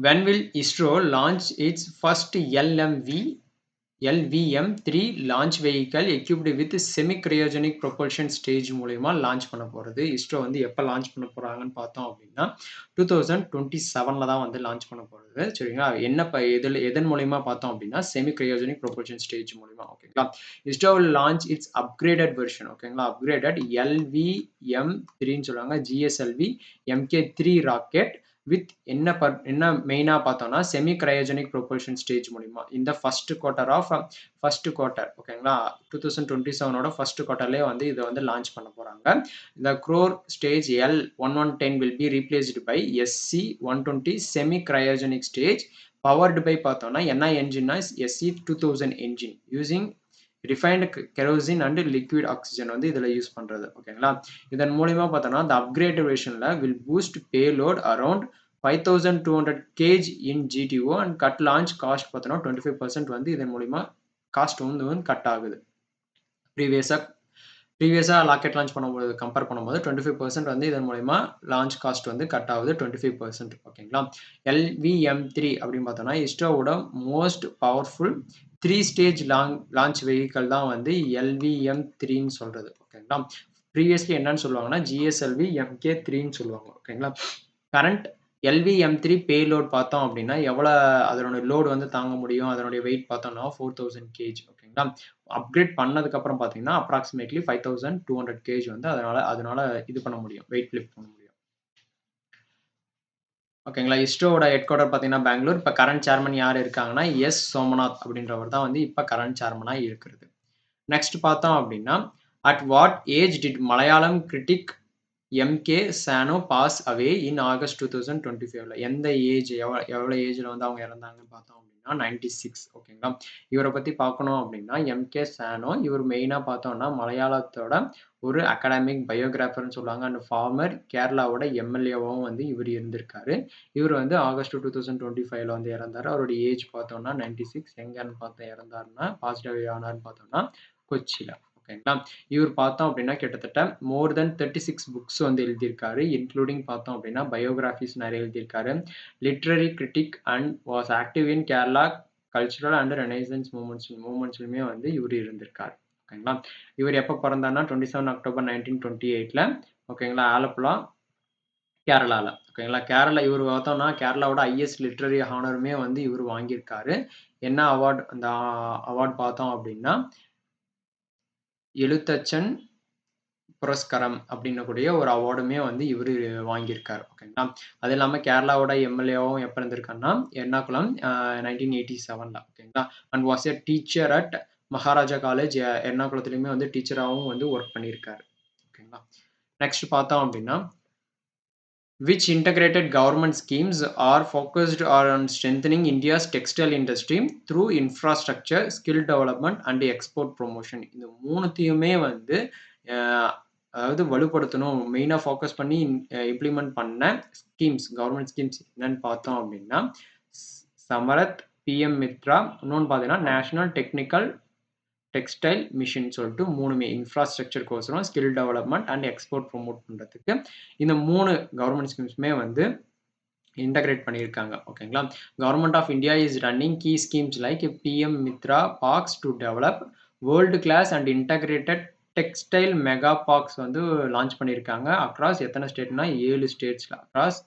when will ISRO launch its first LVM-3 launch vehicle equipped with semi-cryogenic propulsion stage மூலியமா லான்ச் பண்ண போறது. இஸ்ரோ வந்து எப்ப லான்ச் பண்ண போறாங்கன்னு பார்த்தோம் அப்படின்னா 2027ல தான் வந்து லான்ச் பண்ண போறது. சரிங்களா? என்ன எதன் மூலியமா பார்த்தோம் அப்படின்னா semi-cryogenic propulsion stage மூலியமா. ஓகேங்களா? ISRO will launch its upgraded version. ஓகேங்களா? upgraded LVM-3ன்னு சொல்லுவாங்க. GSLV Mk3 ராக்கெட் வித் என்ன மெயினா பார்த்தோம்னா செமி கிரையோஜெனிக் ப்ரொபல்ஷன் ஸ்டேஜ் மூலியமா இந்த ஃபர்ஸ்ட் குவார்ட்டர் ஓகேங்களா 2027ஓட ஃபர்ஸ்ட் குவார்ட்டர்லேயே வந்து இதை வந்து லான்ச் பண்ண போறாங்க. இந்த core stage L1110 will be replaced by SC120 semi cryogenic stage powered by பார்த்தோம்னா என்ன என்ஜின்னா SC2000 engine using refined kerosene and liquid oxygen வந்து இதில் யூஸ் பண்ணுறது. ஓகேங்களா? இதன் மூலியமா பார்த்தோம்னா இந்த அப்கிரேட் வெர்ஷனில் will boost payload around 5200 kg in GTO and cut launch cost பார்த்தோன்னா 25% வந்து இதன் மூலியமா காஸ்ட் வந்து கட் ஆகுது. ப்ரீவியஸாக ராக்கெட் லான்ச் பண்ணும்போது கம்பேர் பண்ணும்போது 25% வந்து இதன் மூலிமா லான்ச் காஸ்ட் வந்து கட் ஆகுது 25%. ஓகேங்களா? LVM-3 அப்படின்னு பார்த்தோம்னா இஸ்ரோவோட most powerful 3 stage launch vehicle தான் வந்து LVM-3ன்னு சொல்றது. ஓகேங்களா? ப்ரீவியஸ்லி என்னன்னு சொல்லுவாங்கன்னா GSLV Mk3ன்னு சொல்லுவாங்க. ஓகேங்களா? கரண்ட் LVM-3 பேலோட் பார்த்தோம் அப்படின்னா எவ்வளோ அதனுடைய லோடு வந்து தாங்க முடியும், அதனுடைய வெயிட் பார்த்தோம்னா 4000 kg. ஓகேங்களா? அப்கிரேட் பண்ணதுக்கப்புறம் பார்த்தீங்கன்னா அப்ராக்சிமேட்லி 5200 kg வந்து அதனால இது பண்ண முடியும், வெயிட் லிஃப்ட் பண்ண முடியும். ஓகேங்களா? இஸ்ரோவோட ஹெட் குவார்ட்டர் பார்த்தீங்கன்னா பெங்களூர். இப்போ கரண்ட் சேர்மன் யார் இருக்காங்கன்னா சோமநாத் அப்படின்றவர் தான் வந்து இப்போ கரண்ட் சேர்மனாக இருக்கிறது. நெக்ஸ்ட் பார்த்தோம் அப்படின்னா at what age did Malayalam critic MK Sanu pass away in August 2025ல எந்த ஏஜ் எவ்வளோ ஏஜில் வந்து அவங்க இறந்தாங்கன்னு பார்த்தோம் அப்படின்னா 96. ஓகேங்களா? இவரை பற்றி பார்க்கணும் அப்படின்னா எம்கே சானோ இவர் மெயினாக பார்த்தோம்னா மலையாளத்தோட ஒரு அகாடமிக் பயோகிராஃபர்னு சொல்லுவாங்க அண்ட் ஃபார்மர் கேரளாவோட எம்எல்ஏவும் வந்து இவர் இருந்திருக்காரு. இவர் வந்து ஆகஸ்ட் 2025ல வந்து இறந்தார். அவருடைய ஏஜ் பார்த்தோம்னா 96. எங்கன்னு பார்த்தா இறந்தாருன்னா பாசிட்டிவ் ஆனார்னு பார்த்தோம்னா கொச்சியில். ஓகேங்களா? இவர் பார்த்தோம் அப்படின்னா கிட்டத்தட்ட மோர் தென் 36 புக்ஸ் வந்து எழுதியிருக்காரு. இன்க்ளூடிங் பார்த்தோம் அப்படின்னா பயோகிராஃபிஸ் நிறைய எழுதியிருக்காரு. Literary critic and was active in Kerala cultural and renaissance மூமெண்ட்ஸ்லுமே வந்து இவர் இருந்திருக்காரு. ஓகேங்களா? இவர் எப்போ பிறந்தாருன்னா 27 அக்டோபர் 1928ல. ஓகேங்களா? ஆலப்புழா கேரளால. ஓகேங்களா? இவர் பார்த்தோம்னா கேரளாவோட ஹையஸ்ட் லிட்ரரி ஹானருமே வந்து இவர் வாங்கியிருக்காரு. என்ன அவார்டு அந்த அவார்டு பார்த்தோம் அப்படின்னா எழுத்தச்சன் புரஸ்கரம் அப்படின்னக்கூடிய ஒரு அவார்டுமே வந்து இவர் வாங்கியிருக்காரு. ஓகேங்களா? அது இல்லாமல் கேரளாவோட எம்எல்ஏவும் எப்போ இருந்திருக்காருன்னா எர்ணாகுளம் 1987ல. ஓகேங்களா? And was a teacher at Maharaja college எர்ணாகுளத்துலையுமே வந்து டீச்சராகவும் வந்து ஒர்க் பண்ணியிருக்காரு. ஓகேங்களா? நெக்ஸ்ட் பார்த்தோம் அப்படின்னா which integrated government schemes are focused on strengthening India's textile industry through infrastructure, skill development and export promotion. இந்த மூணுத்தையுமே வந்து அதாவது வலுப்படுத்தணும், மெயினாக ஃபோக்கஸ் பண்ணி இம்ப்ளிமெண்ட் பண்ண ஸ்கீம்ஸ் கவர்மெண்ட் ஸ்கீம்ஸ் என்னன்னு பார்த்தோம் அப்படின்னா சமரத், பிஎம் மித்ரா, இன்னொன்று பார்த்தீங்கன்னா நேஷனல் டெக்னிக்கல் டெக்ஸ்டைல் மிஷின் சொல்லிட்டு மூணுமே இன்ஃப்ராஸ்ட்ரக்சர் கோர்ஸும் skill development and export promote பண்ணுறதுக்கு இந்த 3 கவர்மெண்ட் ஸ்கீம்ஸுமே வந்து இன்டகிரேட் பண்ணியிருக்காங்க. ஓகேங்களா? Government of India is running key schemes like PM Mitra parks to develop world class and integrated textile mega parks வந்து லான்ச் பண்ணியிருக்காங்க. அக்ராஸ் எத்தனை ஸ்டேட்னா 7 ஸ்டேட்ஸில் அக்ராஸ்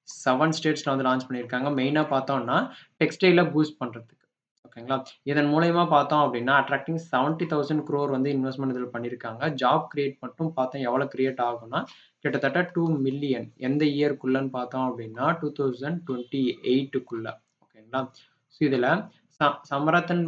7 ஸ்டேட்ஸில் வந்து லான்ச் பண்ணியிருக்காங்க. மெயினாக பார்த்தோம்னா டெக்ஸ்டைலை பூஸ்ட் பண்ணுறதுக்கு. ஓகேங்களா? இதன் மூலயமா பார்த்தோம் அப்படின்னா அட்ராக்டிங் 70,000 crore வந்து இன்வெஸ்ட்மெண்ட் இதில் பண்ணியிருக்காங்க. ஜாப் கிரியேட் மட்டும் பார்த்தோம் எவ்வளோ கிரியேட் ஆகும்னா கிட்டத்தட்ட 2 மில்லியன் எந்த இயர்க்குள்ளன்னு பார்த்தோம் அப்படின்னா 2028க்குள்ள. ஓகேங்களா? ஸோ இதில் சமரத்தன்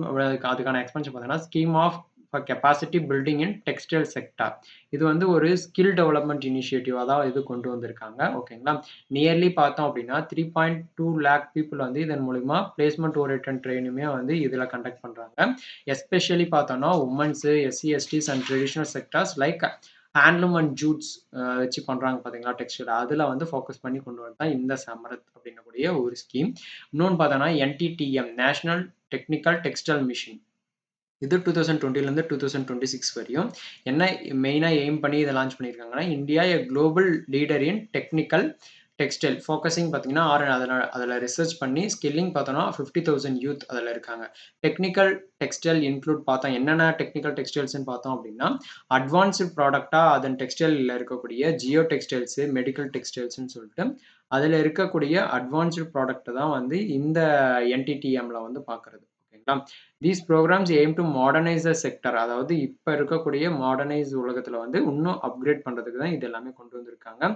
அதுக்கான எக்ஸ்பென்ஷன் பார்த்தீங்கன்னா scheme of capacity building in textile sector. இது வந்து ஒரு ஸ்கில் டெவலப்மெண்ட் இனிஷியேட்டிவாக தான் இது கொண்டு வந்திருக்காங்க. ஓகேங்களா? நியர்லி பார்த்தோம் அப்படின்னா 3.2 lakh பீப்புள் வந்து இதன் மூலிமா பிளேஸ்மெண்ட் ஓரியன்டட் ட்ரெயினுமே வந்து இதில் கண்டக்ட் பண்ணுறாங்க. எஸ்பெஷலி பார்த்தோம்னா womens, SC STs and traditional sectors like handloom and jutes வச்சு பண்ணுறாங்க பார்த்தீங்களா டெக்ஸ்டைல், அதில் வந்து ஃபோக்கஸ் பண்ணி கொண்டு வந்து தான் இந்த சமரத் அப்படின்னக்கூடிய ஒரு ஸ்கீம். இன்னொன்று பார்த்தோன்னா NTTM national technical textile machine. இது 2020லேருந்து 2026 வரையும் என்ன மெயினாக எய்ம் பண்ணி இதை லான்ச் பண்ணியிருக்காங்கன்னா India a global leader in technical textile focusing பார்த்தீங்கன்னா, அதில ரிசர்ச் பண்ணி ஸ்கில்லிங் பார்த்தோம்னா 50,000 யூத் அதில இருக்காங்க. டெக்னிக்கல் டெக்ஸ்டைல் இன்க்ளூட் பார்த்தோம். என்னென்ன டெக்னிக்கல் டெக்ஸ்டைல்ஸ்ன்னு பார்த்தோம் அப்படின்னா, அட்வான்ஸ்டு ப்ராடக்ட்டா அதன் டெக்ஸ்டைல்ல இருக்கக்கூடிய ஜியோ டெக்ஸ்டைல்ஸ், மெடிக்கல் டெக்ஸ்டைல்ஸ்ன்னு சொல்லிட்டு, அதில இருக்கக்கூடிய அட்வான்ஸ்டு ப்ராடக்ட்ட தான் வந்து இந்த NTTMல வந்து பார்க்குறது. ஓகேங்களா? These programmes aim to modernise the sector. அதாவது இப்ப இருக்கக்கூடிய மாடர்னைஸ் உலகத்துல வந்து இன்னும் அப்கிரேட் பண்றதுக்கு தான் இது எல்லாமே கொண்டு வந்திருக்காங்க.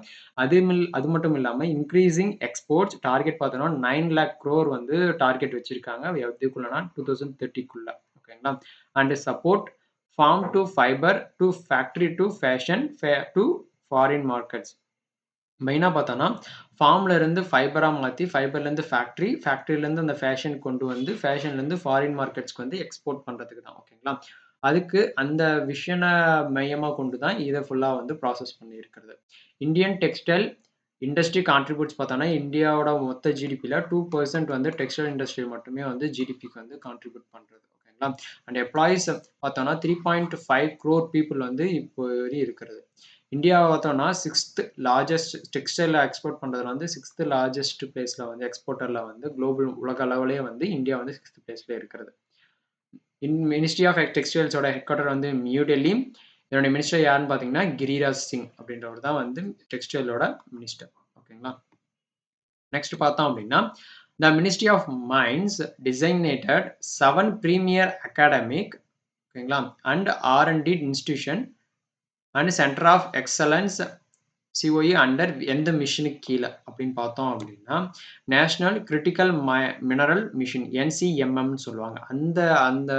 அது மட்டும் இல்லாம இன்கிரீசிங் எக்ஸ்போர்ட்ஸ் டார்கெட் பார்த்தோம்னா 9 லேக் குரோர் வந்து டார்கெட் வச்சிருக்காங்க. எதுக்குள்ளனா 2030க்குள்ள. ஓகேங்களா? And support farm to fibre to factory to fashion to foreign markets. மெயினா பார்த்தோம்னா, ஃபார்ம்ல இருந்து ஃபைபரா மாத்தி, ஃபைபர்லேருந்து ஃபேக்டரி, ஃபேக்டரிலேருந்து அந்த ஃபேஷன் கொண்டு வந்து, ஃபேஷன்லேருந்து ஃபாரின் மார்க்கெட்ஸ்க்கு வந்து எக்ஸ்போர்ட் பண்றதுக்கு தான். ஓகேங்களா? அதுக்கு அந்த விஷன மையமா கொண்டு தான் இத ஃபுல்லா வந்து ப்ராசஸ் பண்ணியிருக்கிறது. இந்தியன் டெக்ஸ்டைல் இண்டஸ்ட்ரி கான்ட்ரிபியூட்ஸ் பார்த்தோம்னா, இந்தியாவோட மொத்த ஜிடிபில 2% வந்து டெக்ஸ்டைல் இண்டஸ்ட்ரி மட்டுமே வந்து ஜிடிபிக்கு வந்து கான்ட்ரிபியூட் பண்றது. ஓகேங்களா? அண்ட் எம்ப்ளாயீஸ் பார்த்தோம்னா 3.5 crore பீப்பிள் வந்து இப்போ வரை இருக்கிறது. இந்தியாவ பார்த்தோம்னா 6த் லார்ஜஸ்ட் டெக்ஸ்டைல் எக்ஸ்போர்ட் பண்றதுல வந்து 6த் லார்ஜஸ்ட் பிளேஸ்ல வந்து எக்ஸ்போர்ட்டர்ல வந்து குளோபல் உலக அளவிலேயே வந்து இந்தியா வந்து 6த் பிளேஸ்ல இருக்கிறது. மினிஸ்ட்ரி ஆஃப் டெக்ஸ்டைல்ஸோட ஹெட் குவார்ட்டர் வந்து நியூ டெல்லி. இதனுடைய மினிஸ்டர் யாருன்னு பார்த்தீங்கன்னா, கிரிராஜ் சிங் அப்படின்றவர் தான் வந்து டெக்ஸ்டைலோட மினிஸ்டர். ஓகேங்களா? நெக்ஸ்ட் பார்த்தோம் அப்படின்னா, the ministry of mines designated 7 premier academic ஓகேங்களா and R&D institution and centre of excellence COE under எந்த மிஷனுக்கு கீழ அப்படின்னு பார்த்தோம் அப்படின்னா, நேஷனல் கிரிட்டிக்கல் மினரல் மிஷன் NCMMன்னு சொல்லுவாங்க. அந்த அந்த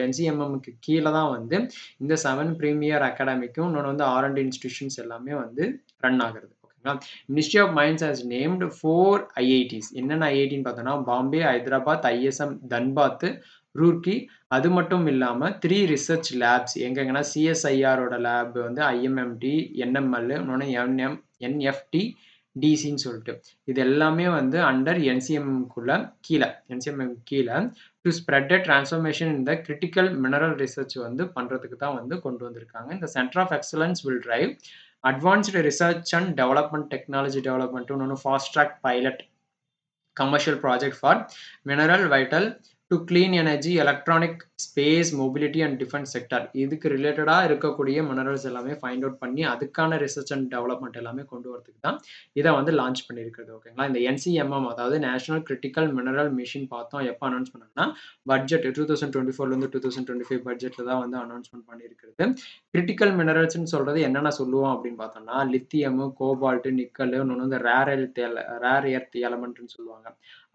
NCMMக்கு கீழ தான் வந்து இந்த 7 பிரீமியர் அகாடமிக்கும், இன்னொன்னு வந்து R&D இன்ஸ்டிடியூஷன்ஸ் எல்லாமே வந்து ரன் ஆகுறது. ஓகேங்களா? Ministry of mines has named 4 IITs. என்னென்ன IITன்னு பார்த்தோம்னா, பாம்பே, ஹைதராபாத், ISM தன்பாத், ரூர்க்கி. அது மட்டும் இல்லாம 3 ரிசர்ச் லேப்ஸ் எங்கெங்கன்னா CSIRஓட லேப் வந்து IMMT, NML, இன்னொன்னு NFT, DCன்னு சொல்லிட்டு. இது எல்லாமே வந்து அண்டர் NCMக்குள்ள NCMM கீழ to spread a transformation in the critical mineral research வந்து பண்றதுக்கு தான் வந்து கொண்டு வந்திருக்காங்க. இந்த centre of excellence will drive advanced research and development technology development இன்னொன்னு fast track pilot commercial project for mineral vital to clean energy, electronic, space, mobility and defence sector. இதுக்கு ரிலேட்டடா இருக்கக்கூடிய மினரல்ஸ் எல்லாமே ஃபைண்ட் அவுட் பண்ணி, அதுக்கான research and development எல்லாமே கொண்டு வரதுக்கு தான் இத வந்து லான்ச் பண்ணியிருக்கிறது. ஓகேங்களா? இந்த NCMM அதாவது நேஷனல் கிரிட்டிக்கல் மினரல் மிஷன் பார்த்தோம். எப்ப அனௌன்ஸ் பண்ணாங்கன்னா, பட்ஜெட் 2024லேருந்து 2025 பட்ஜெட்ல தான் வந்து அனௌன்ஸ்மென்ட் பண்ணியிருக்கிறது. கிரிட்டிக்கல் மினரல்ஸ்ன்னு சொல்றது என்னென்ன சொல்லுவோம் அப்படின்னு பார்த்தோம்னா, லித்தியம், கோபால்ட், நிக்கல், இன்னொன்னு வந்து ரேர் எர்த் எலமெண்ட்ன்னு சொல்லுவாங்க.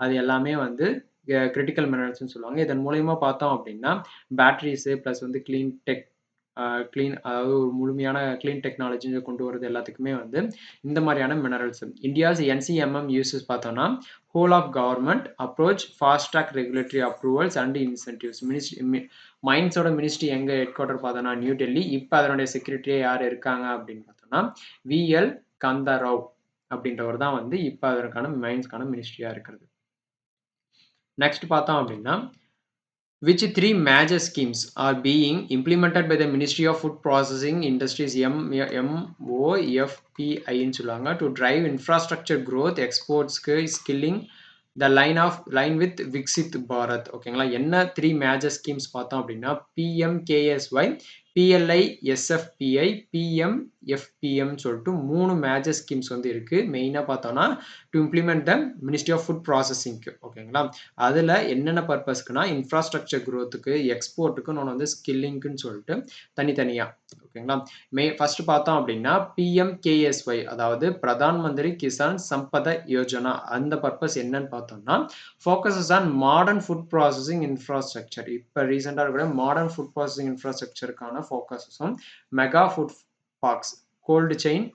அது எல்லாமே வந்து கிரிட்டிக்கல் மினரல்ஸ்ன்னு சொல்லுவாங்க. இதன் மூலியமா பார்த்தோம் அப்படின்னா, பேட்டரீஸ் பிளஸ் வந்து அதாவது ஒரு முழுமையான கிளீன் டெக்னாலஜி கொண்டு வரது எல்லாத்துக்குமே வந்து இந்த மாதிரியான மினரல்ஸ். இந்தியாஸ் NCMM யூசஸ் பார்த்தோம்னா, whole of government approach, fast track regulatory approvals and incentives. மைன்ஸோட மினிஸ்ட்ரி எங்க ஹெட் குவார்ட்டர் பார்த்தோம்னா நியூ டெல்லி. இப்போ அதனுடைய செக்ரட்டரியா யார் இருக்காங்க அப்படின்னு பார்த்தோம்னா, VL கந்தாராவ் அப்படின்றவர் தான் வந்து இப்போ அதற்கான மைன்ஸ்க்கான மினிஸ்ட்ரியா இருக்கிறது. நெக்ஸ்ட் பார்த்தோம் அப்படின்னா, which 3 major schemes are being implemented by the Ministry of Food Processing Industries MOFPI ன்னு சொல்லுவாங்க to drive infrastructure growth, exports, skilling, the line with Viksit Bharat. ஓகேங்களா? என்ன 3 மேஜர் ஸ்கீம்ஸ் பார்த்தோம் அப்படின்னா, PMKSY, PLI, SFPI, PMFPM சொல்லிட்டு 3 major schemes வந்து இருக்கு. மெயினா பார்த்தோம்னா to implement the ministry of food ப்ராசஸிங்க்கு. ஓகேங்களா? அதுல என்னென்ன பர்பஸ்க்குன்னா, இன்ஃப்ராஸ்ட்ரக்சர் குரோத்துக்கு, எக்ஸ்போர்ட்டுக்கு, இன்னொன்னு வந்து ஸ்கில்லிங்க்குன்னு சொல்லிட்டு தனித்தனியா. ஓகேங்களா? ஃபர்ஸ்ட் பார்த்தோம் அப்படின்னா, PMKSY அதாவது பிரதான் மந்திரி கிசான் சம்பத யோஜனா. அந்த பர்பஸ் என்னன்னு பார்த்தோம்னா, focuses on modern food processing infrastructure. இப்போ ரீசெண்டா இருக்கிற மாடர்ன் ஃபுட் ப்ராசஸிங் இன்ஃப்ராஸ்ட்ரக்சருக்கான ஃபோக்கஸஸும், mega food parks, cold chain,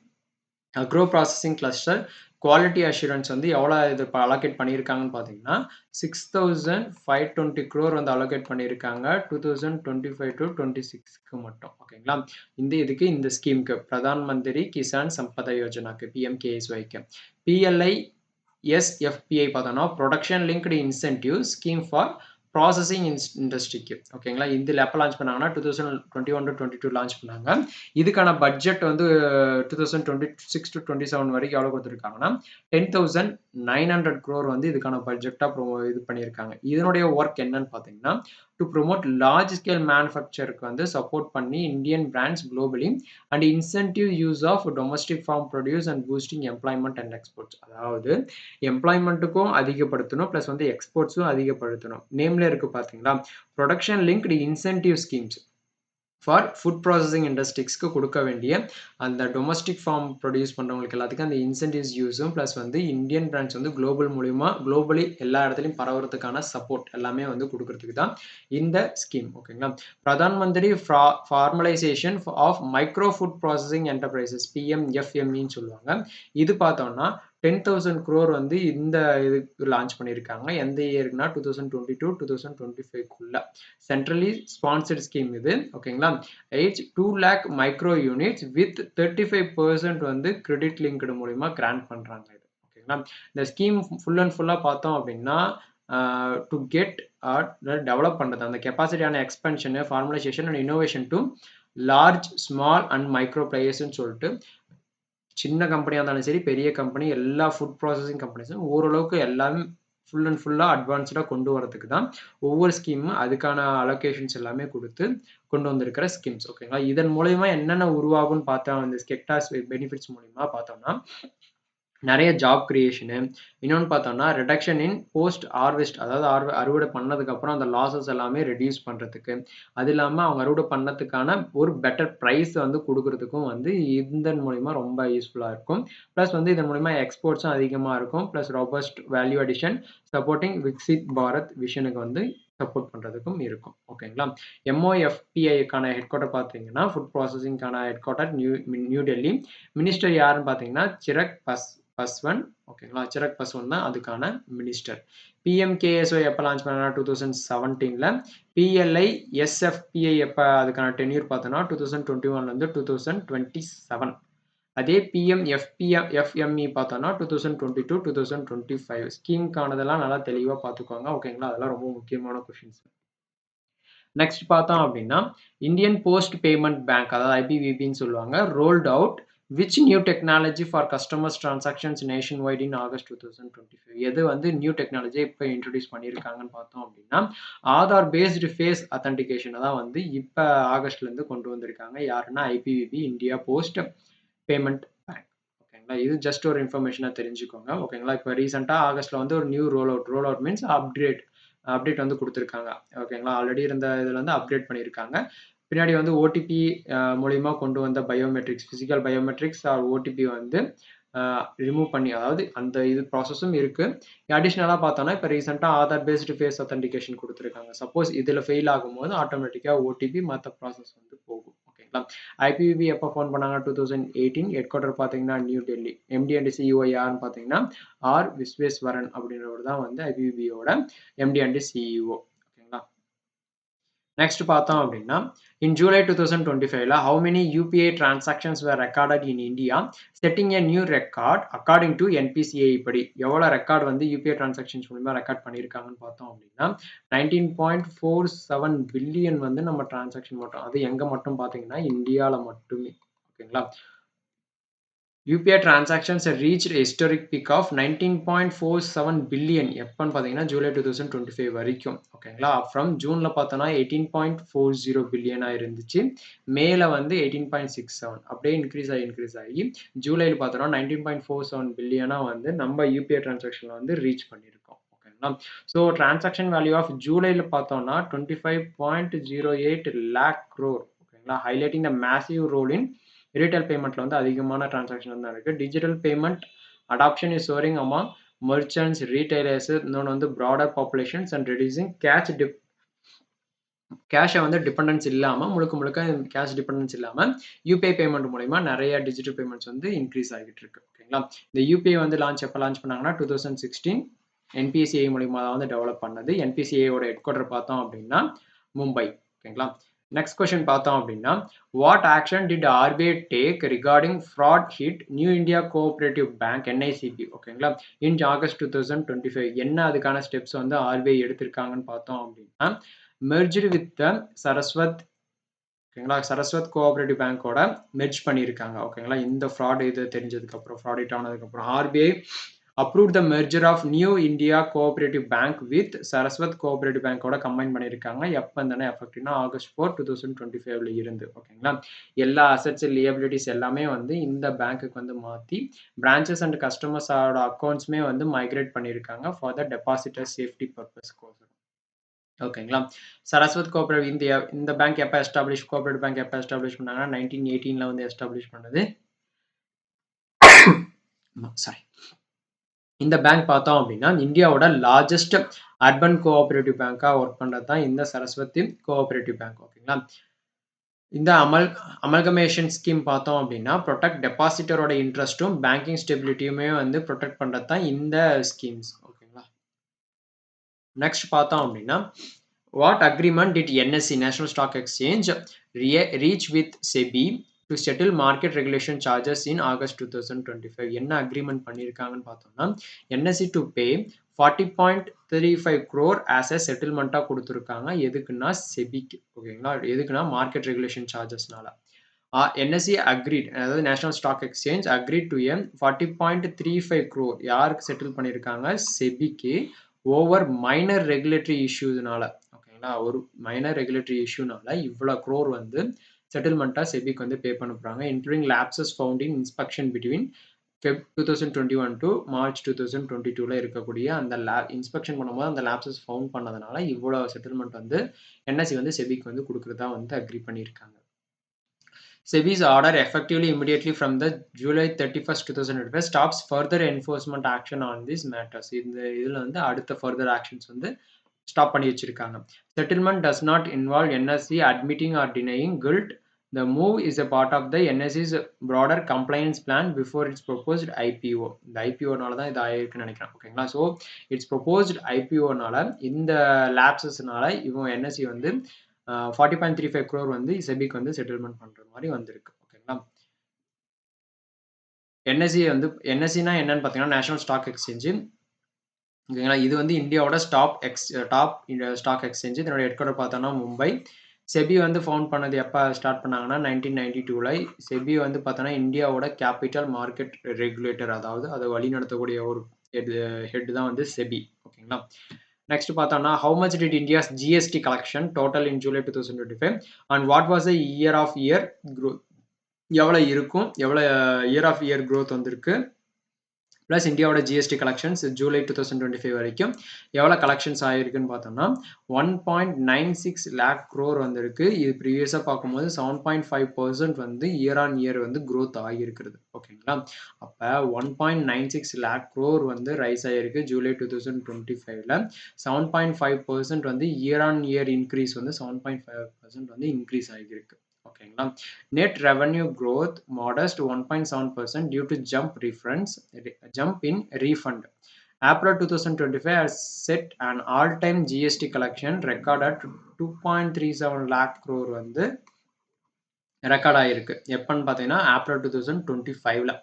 agro processing cluster, quality assurance வந்து எவ்வளோ இது இப்போ அலோகேட் பண்ணியிருக்காங்கன்னு பார்த்தீங்கன்னா, 6,520 crore வந்து அலோகேட் பண்ணியிருக்காங்க 2025 to 26க்கு மட்டும். ஓகேங்களா? இதுக்கு இந்த ஸ்கீமுக்கு பிரதான் மந்திரி கிசான் சம்பத யோஜனாக்கு PMKSYக்கு. PLI SFPI பார்த்தோம்னா, production linked incentive scheme for processing இண்டஸ்ட்ரிக்கு ஓகேங்களா. இதில் எப்போ லான்ச் பண்ணாங்கன்னா 2021 to 22 லான்ச் பண்ணாங்க. இதுக்கான பட்ஜெட் வந்து 2026 to 27 வரைக்கும் எவ்வளோ கொடுத்துருக்காங்கன்னா 10,900 crore வந்து இதுக்கான பட்ஜெட்டாக இது பண்ணியிருக்காங்க. இதனுடைய ஒர்க் என்னன்னு பார்த்தீங்கன்னா டு ப்ரொமோட் லார்ஜ் ஸ்கேல் மேனுஃபேக்சருக்கு வந்து சப்போர்ட் பண்ணி Indian brands globally and incentive use of domestic farm produce and boosting employment and exports. அதாவது எம்ப்ளாய்மெண்ட்டுக்கும் அதிகப்படுத்தணும் ப்ளஸ் வந்து எக்ஸ்போர்ட்ஸும் அதிகப்படுத்தணும். நேம்ல இருக்கு பார்த்தீங்களா, production linked incentive schemes for food processing இண்டஸ்ட்ரீஸ்க்கு கொடுக்க வேண்டிய அந்த டொமஸ்டிக் ஃபார்ம் ப்ரொடியூஸ் பண்ணுறவங்களுக்கு எல்லாத்துக்கும் அந்த இன்சென்டிவ்ஸ் யூஸும் ப்ளஸ் வந்து இந்தியன் பிராண்ட்ஸ் வந்து குளோபல் மூலிமா குளோபலி எல்லா இடத்துலையும் பரவுறதுக்கான சப்போர்ட் எல்லாமே வந்து கொடுக்கறதுக்கு தான் இந்த ஸ்கீம் ஓகேங்களா. Pradhan Mantri formalisation of micro food processing enterprises PMFMEன்னு சொல்லுவாங்க. இது பார்த்தோம்னா 10,000 crore வந்து இந்த இது லான்ச் பண்ணியிருக்காங்க. எந்த இயருக்குன்னா 2022 2025க்குள்ள சென்ட்ரலி ஸ்பான்சர்ட் ஸ்கீம் இது ஓகேங்களா. 2 lakh மைக்ரோ யூனிட்ஸ் வித் 35% வந்து கிரெடிட் லிங்க்டு மூலிமா கிராண்ட் பண்ணுறாங்க இது ஓகேங்களா. இந்த ஸ்கீம் ஃபுல் அண்ட் ஃபுல்லாக பார்த்தோம் அப்படின்னா டு கெட் டெவலப் பண்ணுறது அந்த கெப்பாசிட்டியான expansion formalisation and innovation to large small and micro பிளேயர்ஸ்ன்னு சொல்லிட்டு சின்ன கம்பெனியாக இருந்தாலும் சரி பெரிய கம்பெனி எல்லா ஃபுட் ப்ராசஸிங் கம்பெனிஸும் ஓரளவுக்கு எல்லாமே ஃபுல் அண்ட் ஃபுல்லாக அட்வான்ஸ்டாக கொண்டு வரதுக்கு தான் ஒவ்வொரு ஸ்கீமும் அதுக்கான அலோகேஷன்ஸ் எல்லாமே கொடுத்து கொண்டு வந்திருக்கிற ஸ்கீம்ஸ் ஓகேங்களா. இதன் மூலயமா என்னென்ன உருவாகும்னு பார்த்தா அந்த செக்டார்ஸ் பெனிஃபிட்ஸ் மூலிமா பார்த்தோம்னா நிறைய ஜாப் கிரியேஷனு, இன்னொன்று பார்த்தோம்னா ரிடக்ஷன் இன் போஸ்ட் ஹார்வெஸ்ட், அதாவது அறுவடை பண்ணதுக்கப்புறம் அந்த லாஸஸ் எல்லாமே ரெடியூஸ் பண்ணுறதுக்கு, அது இல்லாமல் அவங்க அறுவடை பண்ணதுக்கான ஒரு பெட்டர் ப்ரைஸ் வந்து கொடுக்கறதுக்கும் வந்து இதன் மூலிமா ரொம்ப யூஸ்ஃபுல்லாக இருக்கும். ப்ளஸ் வந்து இதன் மூலிமா எக்ஸ்போர்ட்ஸும் அதிகமாக இருக்கும். Plus robust value addition supporting Viksit Bharat விஷனுக்கு வந்து சப்போர்ட் பண்ணுறதுக்கும் இருக்கும் ஓகேங்களா. MOFPIக்கான ஹெட் குவார்ட்டர் பார்த்தீங்கன்னா ஃபுட் ப்ராசஸிங்கான head quarter New Delhi. Minister யாருன்னு பார்த்தீங்கன்னா சிரக் பஸ்வன் ஓகேங்களா. சிரக் பஸ்வன் தான் அதுக்கான மினிஸ்டர். PMKSY எப்போ லான்ச் பண்ணா 2017ல். PLI SFPI எப்போ அதுக்கான டென்யூர் பார்த்தோன்னா 2021 2027. அதே PMFME பார்த்தோன்னா 2022 2025. ஸ்கீமுக்கானதெல்லாம் நல்லா தெளிவாக பார்த்துக்கோங்க ஓகேங்களா. அதெல்லாம் ரொம்ப முக்கியமான கொஷின்ஸ். நெக்ஸ்ட் பார்த்தோம் அப்படின்னா இந்தியன் போஸ்ட் பேமெண்ட் பேங்க் அதாவது IPPBன்னு சொல்லுவாங்க. Rolled out which new technology for customers transactions nation wide in August 2025. எது வந்து நியூ டெக்னாலஜி இப்போ இன்ட்ரடியூஸ் பண்ணியிருக்காங்கன்னு பார்த்தோம் அப்படின்னா ஆதார் பேஸ்டு ஃபேஸ் அத்தன்டிகேஷனை தான் வந்து இப்போ ஆகஸ்ட்லேருந்து கொண்டு வந்திருக்காங்க. யாருன்னா IPPB India post payment bank ஓகேங்களா. இது ஜஸ்ட் ஒரு இன்ஃபர்மேஷனாக தெரிஞ்சுக்கோங்க ஓகேங்களா. இப்போ ரீசெண்டாக ஆகஸ்ட்டில் வந்து ஒரு new roll out means update வந்து கொடுத்துருக்காங்க ஓகேங்களா. ஆல்ரெடி இருந்த இதில் வந்து அப்டேட் பண்ணியிருக்காங்க. பின்னாடி வந்து ஓடிபி மூலிமா கொண்டு வந்த biometrics physical biometrics or OTP வந்து ரிமூவ் பண்ணி அதாவது அந்த இது ப்ராசஸும் இருக்குது. அடிஷ்னலாக பார்த்தோன்னா இப்போ ரீசெண்டாக ஆதார் பேஸ்டு ஃபேஸ் அத்தன்டிகேஷன் கொடுத்துருக்காங்க. சப்போஸ் இதில் ஃபெயில் ஆகும்போது ஆட்டோமேட்டிக்காக ஓடிபி மற்ற ப்ராசஸ் வந்து போகும் ஓகேங்களா. IPPB எப்போ ஃபோன் பண்ணாங்க 2018. ஹெட் குவார்ட்டர் பார்த்தீங்கன்னா new Delhi. MD and CEO யாருன்னு பார்த்தீங்கன்னா ஆர் விஸ்வேஸ்வரன் அப்படின்றவர் தான் வந்து IPPBயோட MD and CEO ஓகேங்களா. நெக்ஸ்ட் பார்த்தோம் அப்படின்னா in July 2025 how many UPI transactions were recorded in India setting a new record according to NPCI. இப்படி எவ்வளோ ரெக்கார்ட் வந்து UPI டிரான்சாக்ஷன்ஸ் மூலமா ரெக்கார்ட் பண்ணியிருக்காங்கன்னு பார்த்தோம் அப்படின்னா 19.47 பில்லியன் வந்து நம்ம டிரான்சாக்ஷன் மட்டும். அது எங்கே மட்டும் பார்த்தீங்கன்னா இந்தியாவில் மட்டுமே ஓகேங்களா. UPI transactions reached a historic peak of 19.47 billion எப்பன்னு பார்த்தீங்கன்னா ஜூலை 2025 வரைக்கும் ஓகேங்களா. ஃப்ரம் ஜூனில் பார்த்தோன்னா 18.40 பில்லியனாக இருந்துச்சு. மேல வந்து 18.67 அப்படியே இன்க்ரீஸ் ஆகி ஜூலையில் பார்த்தோன்னா 19.47 பில்லியனாக வந்து நம்ம UPI டிரான்சாக்ஷனில் வந்து ரீச் பண்ணியிருக்கோம் ஓகேங்களா. ஸோ டிரான்சாக்ஷன் வேல்யூ ஆஃப் ஜூலையில் பார்த்தோன்னா 25.08 lakh crore ஓகேங்களா. Highlighting the massive role in retail பேமெண்ட்ல வந்து அதிகமான டிரான்சாக்ஷன் தான் இருக்கு. Digital payment adoption is soaring among merchants retailers. இன்னொன்று வந்து ப்ராடர் பாப்புலேஷன்ஸ் அண்ட் ரெடியூசிங் கேஷை வந்து டிபெண்டன்ஸ் இல்லாமல் முழுக்க கேஷ் டிபெண்டன்ஸ் இல்லாமல் UPI பேமெண்ட் மூலமா நிறைய டிஜிட்டல் பேமெண்ட்ஸ் வந்து இன்க்ரீஸ் ஆகிட்டு இருக்கு ஓகேங்களா. இந்த UPI வந்து எப்போ லான்ச் பண்ணாங்கன்னா 2016 NPCI மூலிமா தான் வந்து டெவலப் பண்ணது. NPCIயோட ஹெட் குவார்ட்டர் பார்த்தோம் அப்படின்னா மும்பை ஓகேங்களா. நெக்ஸ்ட் கொஸ்டின் பார்த்தோம் அப்படின்னா, what action did RBI take regarding fraud hit new India cooperative bank NICB ஓகேங்களா இன் ஆகஸ்ட் 2025 என்ன அதுக்கான ஸ்டெப்ஸ் வந்து ஆர்பிஐ எடுத்திருக்காங்கன்னு பார்த்தோம் அப்படின்னா, மெர்ஜ்டு வித் சரஸ்வத் ஓகேங்களா சரஸ்வத் கோஆப்பரேட்டிவ் பேங்கோட மெர்ஜ் பண்ணியிருக்காங்க ஓகேங்களா இந்த ஃப்ராட் இது தெரிஞ்சதுக்கப்புறம் ஃப்ராட் ஹிட் ஆனதுக்கப்புறம் RBI approved the merger of New India Cooperative Bank with Saraswat Cooperative Bank ஓட கம்பைன் பண்ணியிருக்காங்க எப்போ இருந்தானே எஃபெக்டிவ்னா ஆகஸ்ட் 4 2025ல இருந்து ஓகேங்களா எல்லா அசட்ஸ் லியபிலிட்டிஸ் எல்லாமே வந்து இந்த பேங்க்குக்கு வந்து மாற்றி பிரான்ச்சஸ் அண்ட் கஸ்டமர்ஸோட அக்கௌண்ட்ஸுமே வந்து மைக்ரேட் பண்ணியிருக்காங்க for the depositor safety purpose கோசம் ஓகேங்களா சரஸ்வத் கோஆபரேட்டிவ் இந்த பேங்க் எப்போ எஸ்டாப்ளிஷ் கோஆபரேட்டிவ் பேங்க் எப்போ எஸ்டாப்ளிஷ் பண்ணாங்கன்னா 1918ல வந்து எஸ்டாப்ளிஷ் பண்ணது சாரி இந்த பேங்க் பார்த்தோம் அப்படின்னா இந்தியாவோட லார்ஜஸ்ட் அர்பன் கோஆபரேட்டிவ் பேங்காக ஒர்க் பண்ணுறது தான் இந்த சரஸ்வதி கோஆபரேட்டிவ் பேங்க் ஓகேங்களா இந்த அமல்கமேஷன் ஸ்கீம் பார்த்தோம் அப்படின்னா ப்ரொடெக்ட் டெபாசிட்டரோட இன்ட்ரெஸ்ட்டும் பேங்கிங் ஸ்டெபிலிட்டியுமே வந்து ப்ரொடெக்ட் பண்ணுறது தான் இந்த ஸ்கீம்ஸ் ஓகேங்களா நெக்ஸ்ட் பார்த்தோம் அப்படின்னா what agreement did NSE national stock exchange reach with SEBI to settle market regulation charges in August 2025 என்ன அக்ரிமெண்ட் பண்ணியிருக்காங்கன்னு பார்த்தோம்னா NSE to pay 40.35 crore as a செட்டில்மெண்ட்டாக கொடுத்துருக்காங்க எதுக்குன்னா செபிக்கு ஓகேங்களா எதுக்குன்னா மார்க்கெட் ரெகுலேஷன் சார்ஜஸ்னால என்எஸ்சி அக்ரீட் அதாவது national stock exchange agreed to um 40.35 crore யாருக்கு செட்டில் பண்ணியிருக்காங்க செபிக்கு ஓவர் மைனர் ரெகுலேட்டரி இஷ்யூஸ்னால ஓகேங்களா ஒரு மைனர் ரெகுலேட்டரி இஷ்யூனால இவ்வளோ க்ரோர் வந்து செட்டில்மெண்ட்டாக செபிக்கு வந்து பே பண்ண போகிறாங்க including lapses found in inspection between Feb 2021 to March 2022ல இருக்கக்கூடிய அந்த இன்ஸ்பெக்ஷன் பண்ணும்போது அந்த லேப்சஸ் ஃபவுண்ட் பண்ணதுனால இவ்வளோ செட்டில்மெண்ட் வந்து என்எஸ்சி வந்து செபிக்கு வந்து கொடுக்குறதா வந்து அக்ரி பண்ணியிருக்காங்க SEBI's order effectively immediately from the July 31st 2025 stops further enforcement action on these matters. இந்த இதில் வந்து அடுத்த further actions வந்து ஸ்டாப் பண்ணி வச்சிருக்காங்க settlement does not involve NSC admitting or denying guilt The move is a part of the NSE's broader compliance plan before its proposed IPO. இந்த IPO-னால தான் இது ஆயிருக்குன்னு நினைக்கிறேன் ஓகேங்களா ஸோ இட்ஸ் ப்ரொபோஸ்ட் IPO-னால இந்த லேப்சஸ்னால இவங்க NSE வந்து 40.35 crore வந்து செபிக்கு வந்து செட்டில்மெண்ட் பண்ணுற மாதிரி வந்திருக்கு ஓகேங்களா என்எஸ்சி வந்து என்எஸ்சினா என்னன்னு பார்த்தீங்கன்னா நேஷனல் ஸ்டாக் எக்ஸ்சேஞ்சு ஓகேங்களா இது வந்து இந்தியாவோட டாப் ஸ்டாக் எக்ஸ்சேஞ்சு இதனோட ஹெட் குவார்ட்டர் பார்த்தோன்னா மும்பை செபி வந்து ஃபவுண்ட் பண்ணது எப்போ ஸ்டார்ட் பண்ணாங்கன்னா 1992ல் செபி வந்து பார்த்தோன்னா இந்தியாவோட கேபிட்டல் மார்க்கெட் ரெகுலேட்டர் அதாவது அதை வழி நடத்தக்கூடிய ஒரு ஹெட் தான் வந்து செபி ஓகேங்களா நெக்ஸ்ட் பார்த்தோம்னா how much did India's GST collection total in July 2025 and what was the year of year growth எவ்வளோ இருக்கும் எவ்வளோ இயர் ஆஃப் இயர் க்ரோத் வந்திருக்கு ப்ளஸ் இந்தியாவோட ஜிஎஸ்டி கலெக்ஷன்ஸ் ஜூலை 2025 வரைக்கும் எவ்வளோ கலெக்ஷன்ஸ் ஆகிருக்குன்னு பார்த்தோம்னா 1.96 lakh crore வந்திருக்கு இது ப்ரீவியஸாக பார்க்கும்போது 7.5% வந்து இயர் ஆன் இயர் வந்து க்ரோத் ஆகியிருக்கிறது ஓகேங்களா அப்போ 1.96 lakh crore வந்து ரைஸ் ஆகிருக்கு ஜூலை 2025ல 7.5% வந்து இயர் ஆன் இயர் இன்க்ரீஸ் வந்து 7.5% வந்து இன்க்ரீஸ் ஆகியிருக்கு ஓகேங்களா net revenue growth modest 1.7% due to jump in refund April 2025 has set an all-time GST collection record at 2.37 lakh crore வந்து ரெக்கார்ட் ஆகிருக்கு எப்போன்னு பார்த்தீங்கன்னா ஏப்ரல் 2025ல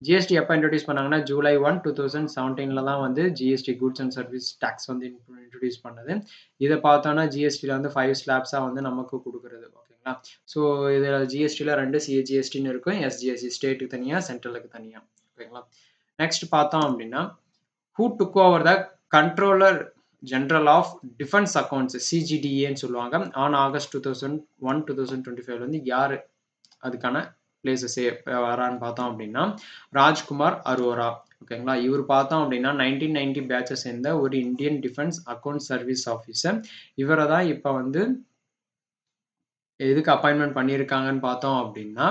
ஜிஎஸ்டி எப்போ இன்ட்ரடியூஸ் பண்ணாங்கன்னா ஜூலை 1 2017ல தான் வந்து GST goods and service tax வந்து இன்ட்ரடியூஸ் பண்ணது இதை பார்த்தோன்னா ஜிஎஸ்டியில் வந்து 5 ஸ்லாப்ஸாக வந்து நமக்கு கொடுக்குறது ஓகேங்களா ஸோ இதில் ஜிஎஸ்டியில் 2 சிஜிஎஸ்டின்னு இருக்கும் எஸ்ஜிஎஸ்டி ஸ்டேட்டுக்கு தனியாக சென்ட்ரலுக்கு தனியாக ஓகேங்களா நெக்ஸ்ட் பார்த்தோம் அப்படின்னா who took over the controller general of defence accounts சிஜிடிஏன்னு சொல்லுவாங்க ஆன் ஆகஸ்ட் 2025 வந்து யார் அதுக்கான பிளேசஸ் வரான்னு பார்த்தோம் அப்படின்னா ராஜ்குமார் அரோரா ஓகேங்களா இவர் பார்த்தோம் அப்படின்னா 1990 பேட்சஸ் சேர்ந்த ஒரு Indian defence account service officer இவரை தான் இப்போ வந்து எதுக்கு அப்பாயின்மெண்ட் பண்ணியிருக்காங்கன்னு பார்த்தோம் அப்படின்னா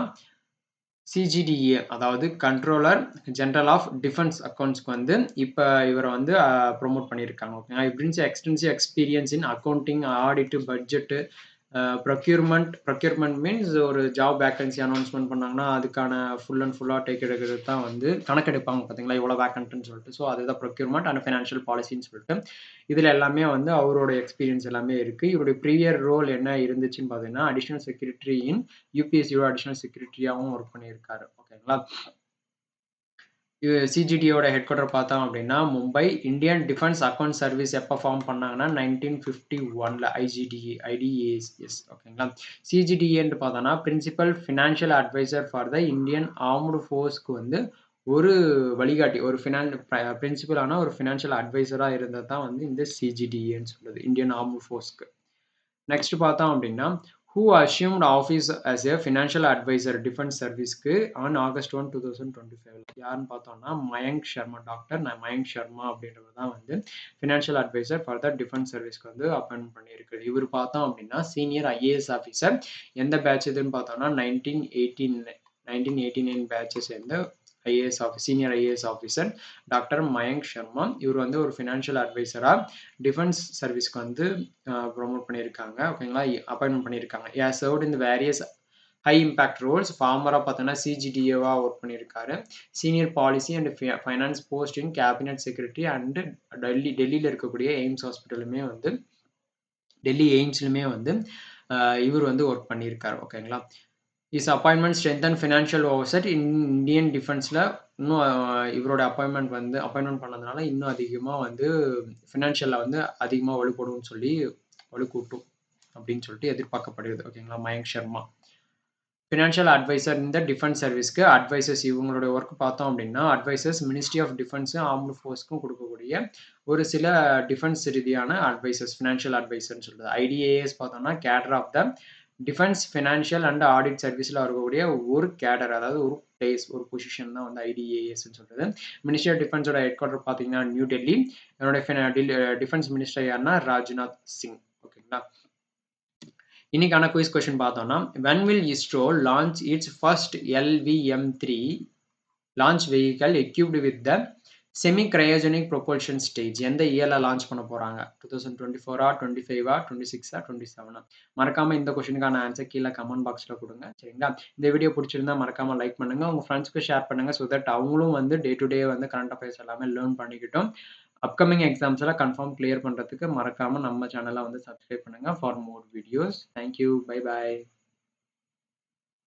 சிஜிடிஏ அதாவது கண்ட்ரோலர் ஜென்ரல் ஆஃப் டிஃபென்ஸ் அக்கௌண்ட்ஸ்க்கு வந்து இப்போ இவரை வந்து ப்ரொமோட் பண்ணியிருக்காங்க ஓகேங்களா it brings extensive experience in accounting ஆடிட்டு பட்ஜெட்டு ப்ரொக்யூர்மெண்ட் மீன்ஸ் ஒரு ஜாப் வேக்கன்சி அனௌன்ஸ்மென்ட் பண்ணாங்கன்னா, அதுக்கான ஃபுல் அண்ட் ஃபுல்லா டேக் எடுக்கிறது தான் வந்து கணக்கெடுப்பாங்க பார்த்தீங்களா? இவ்வளோ வேக்கன்ட்ன்னு சொல்லிட்டு. ஸோ அதுதான் ப்ரொக்யூர்மெண்ட் அண்ட் ஃபினான்ஷியல் பாலிசின்னு சொல்லிட்டு. இதில எல்லாமே வந்து அவரோட எக்ஸ்பீரியன்ஸ் எல்லாமே இருக்கு. இவருடைய ப்ரீவியர் ரோல் என்ன இருந்துச்சுன்னு பார்த்தீங்கன்னா, அடிஷனல் செக்ரட்டரி இன் யுபிஎஸ்சியோட அடிஷனல் செக்ரட்டரியாவும் ஒர்க் பண்ணியிருக்காரு. ஓகேங்களா? சிஜிடியோட ஹெட் குவார்ட்டர் பார்த்தோம் அப்படின்னா, Mumbai. Indian defence account service எப்போ ஃபார்ம் பண்ணாங்கன்னா, 1951ல ஐடிஏஎஸ் ஓகேங்களா? சிஜிடிஏன்னு பார்த்தோம்னா, principal financial advisor for the Indian armed ஃபோர்ஸ்க்கு வந்து ஒரு வழிகாட்டி, ஒரு பிரின்சிபலான ஒரு ஃபினான்ஷியல் அட்வைசரா இருந்தது தான் வந்து இந்த சிஜிடிஏன்னு சொல்லுது. Indian armed ஃபோர்ஸ்க்கு. நெக்ஸ்ட் பார்த்தோம் அப்படின்னா, who assumed office as a financial advisor defence சர்வீஸ்க்கு ஆன் ஆகஸ்ட் 1, 2025 யாருன்னு பார்த்தோம்னா, மயங்க் சர்மா. டாக்டர் மயங்க் சர்மா அப்படின்றவர் தான் வந்து financial advisor for the defence சர்வீஸ்க்கு வந்து அப்பாயின்ட் பண்ணியிருக்காரு. இவர் பார்த்தோம் அப்படின்னா, சீனியர் ஐஏஎஸ் ஆஃபீஸர். எந்த பேட்ச் இதுன்னு பார்த்தோம்னா, 1989 பேட்சை சேர்ந்த senior IAS officer doctor Mayank Sharma. இவர் வந்து ஒரு ஃபினான்ஷியல் அட்வைசரா டிஃபென்ஸ் சர்வீஸ்க்கு வந்து ப்ரொமோட் பண்ணியிருக்காங்க. ஓகேங்களா? அப்பாயின்மெண்ட் பண்ணியிருக்காங்க. Served in various high impact roles. ஃபார்மராக பார்த்தோன்னா சிஜிடிஏவா ஒர்க் பண்ணியிருக்காரு. Senior policy and finance post in cabinet secretary and டெல்லியில் இருக்கக்கூடிய எய்ம்ஸ் ஹாஸ்பிட்டலுமே வந்து டெல்லி எய்ம்ஸ்லுமே வந்து இவர் வந்து ஒர்க் பண்ணியிருக்காரு. ஓகேங்களா? Is appointment strengthen financial oversight Indian டிஃபென்ஸில் இன்னும் இவரோட அப்பாயின்மெண்ட் பண்ணதுனால இன்னும் அதிகமாக வந்து ஃபினான்ஷியலில் வந்து அதிகமாக வலுப்படும்னு சொல்லி வலுக்கூட்டும் அப்படின்னு சொல்லிட்டு எதிர்பார்க்கப்படுகிறது. ஓகேங்களா? மயங்க் சர்மா ஃபினான்ஷியல் அட்வைசர் இந்த டிஃபென்ஸ் சர்வீஸ்க்கு அட்வைசர்ஸ் இவங்களோட ஒர்க் பார்த்தோம் அப்படின்னா, advisors ministry of defence armed ஃபோர்ஸ்க்கும் கொடுக்கக்கூடிய ஒரு சில டிஃபென்ஸ் ரீதியான அட்வைசர்ஸ், ஃபினான்ஷியல் அட்வைசர்னு சொல்றது. ஐடிஏஎஸ் பார்த்தோம்னா, cadre of the defence financial and audit சர்வீஸில் இருக்கக்கூடிய ஒரு கேடர், அதாவது ஒரு பிளேஸ், ஒரு பொசிஷன் தான் வந்து ஐடிஏஎஸ்ன்னு சொல்றது. மினிஸ்ட்ரி ஆஃப் டிஃபென்ஸோட ஹெட் குவார்ட்டர் பார்த்தீங்கன்னா நியூ டெல்லி. என்னோட டிஃபென்ஸ் மினிஸ்டர் யாருன்னா ராஜ்நாத் சிங். ஓகேங்களா? இன்னைக்கான குயிஸ் கொஸ்டின் பார்த்தோம்னா, when will ISRO launch its first LVM-3 launch vehicle equipped with the semi cryogenic propulsion stage? எந்த இயர்ல லான்ச் பண்ண போறாங்க? 2024 25 26 27 மறக்காம இந்த கொஸ்டினுக்கான ஆன்சர் கீழே கமெண்ட் பாக்ஸ்ல கொடுங்க. சரிங்களா? இந்த வீடியோ பிடிச்சிருந்தா மறக்காம லைக் பண்ணுங்க, உங்க ஃப்ரெண்ட்ஸ்க்கு ஷேர் பண்ணுங்க. ஸோ தட் அவங்களும் வந்து டே டு டே வந்து கரண்ட் அஃபேர்ஸ் எல்லாமே லேர்ன் பண்ணிக்கிட்டோம். அப்கமிங் எக்ஸாம்ஸ் எல்லாம் கன்ஃபார்ம் கிளியர் பண்றதுக்கு மறக்காம நம்ம சேனலை வந்து சப்ஸ்கிரைப் பண்ணுங்க for more videos. Thank you. Bye bye.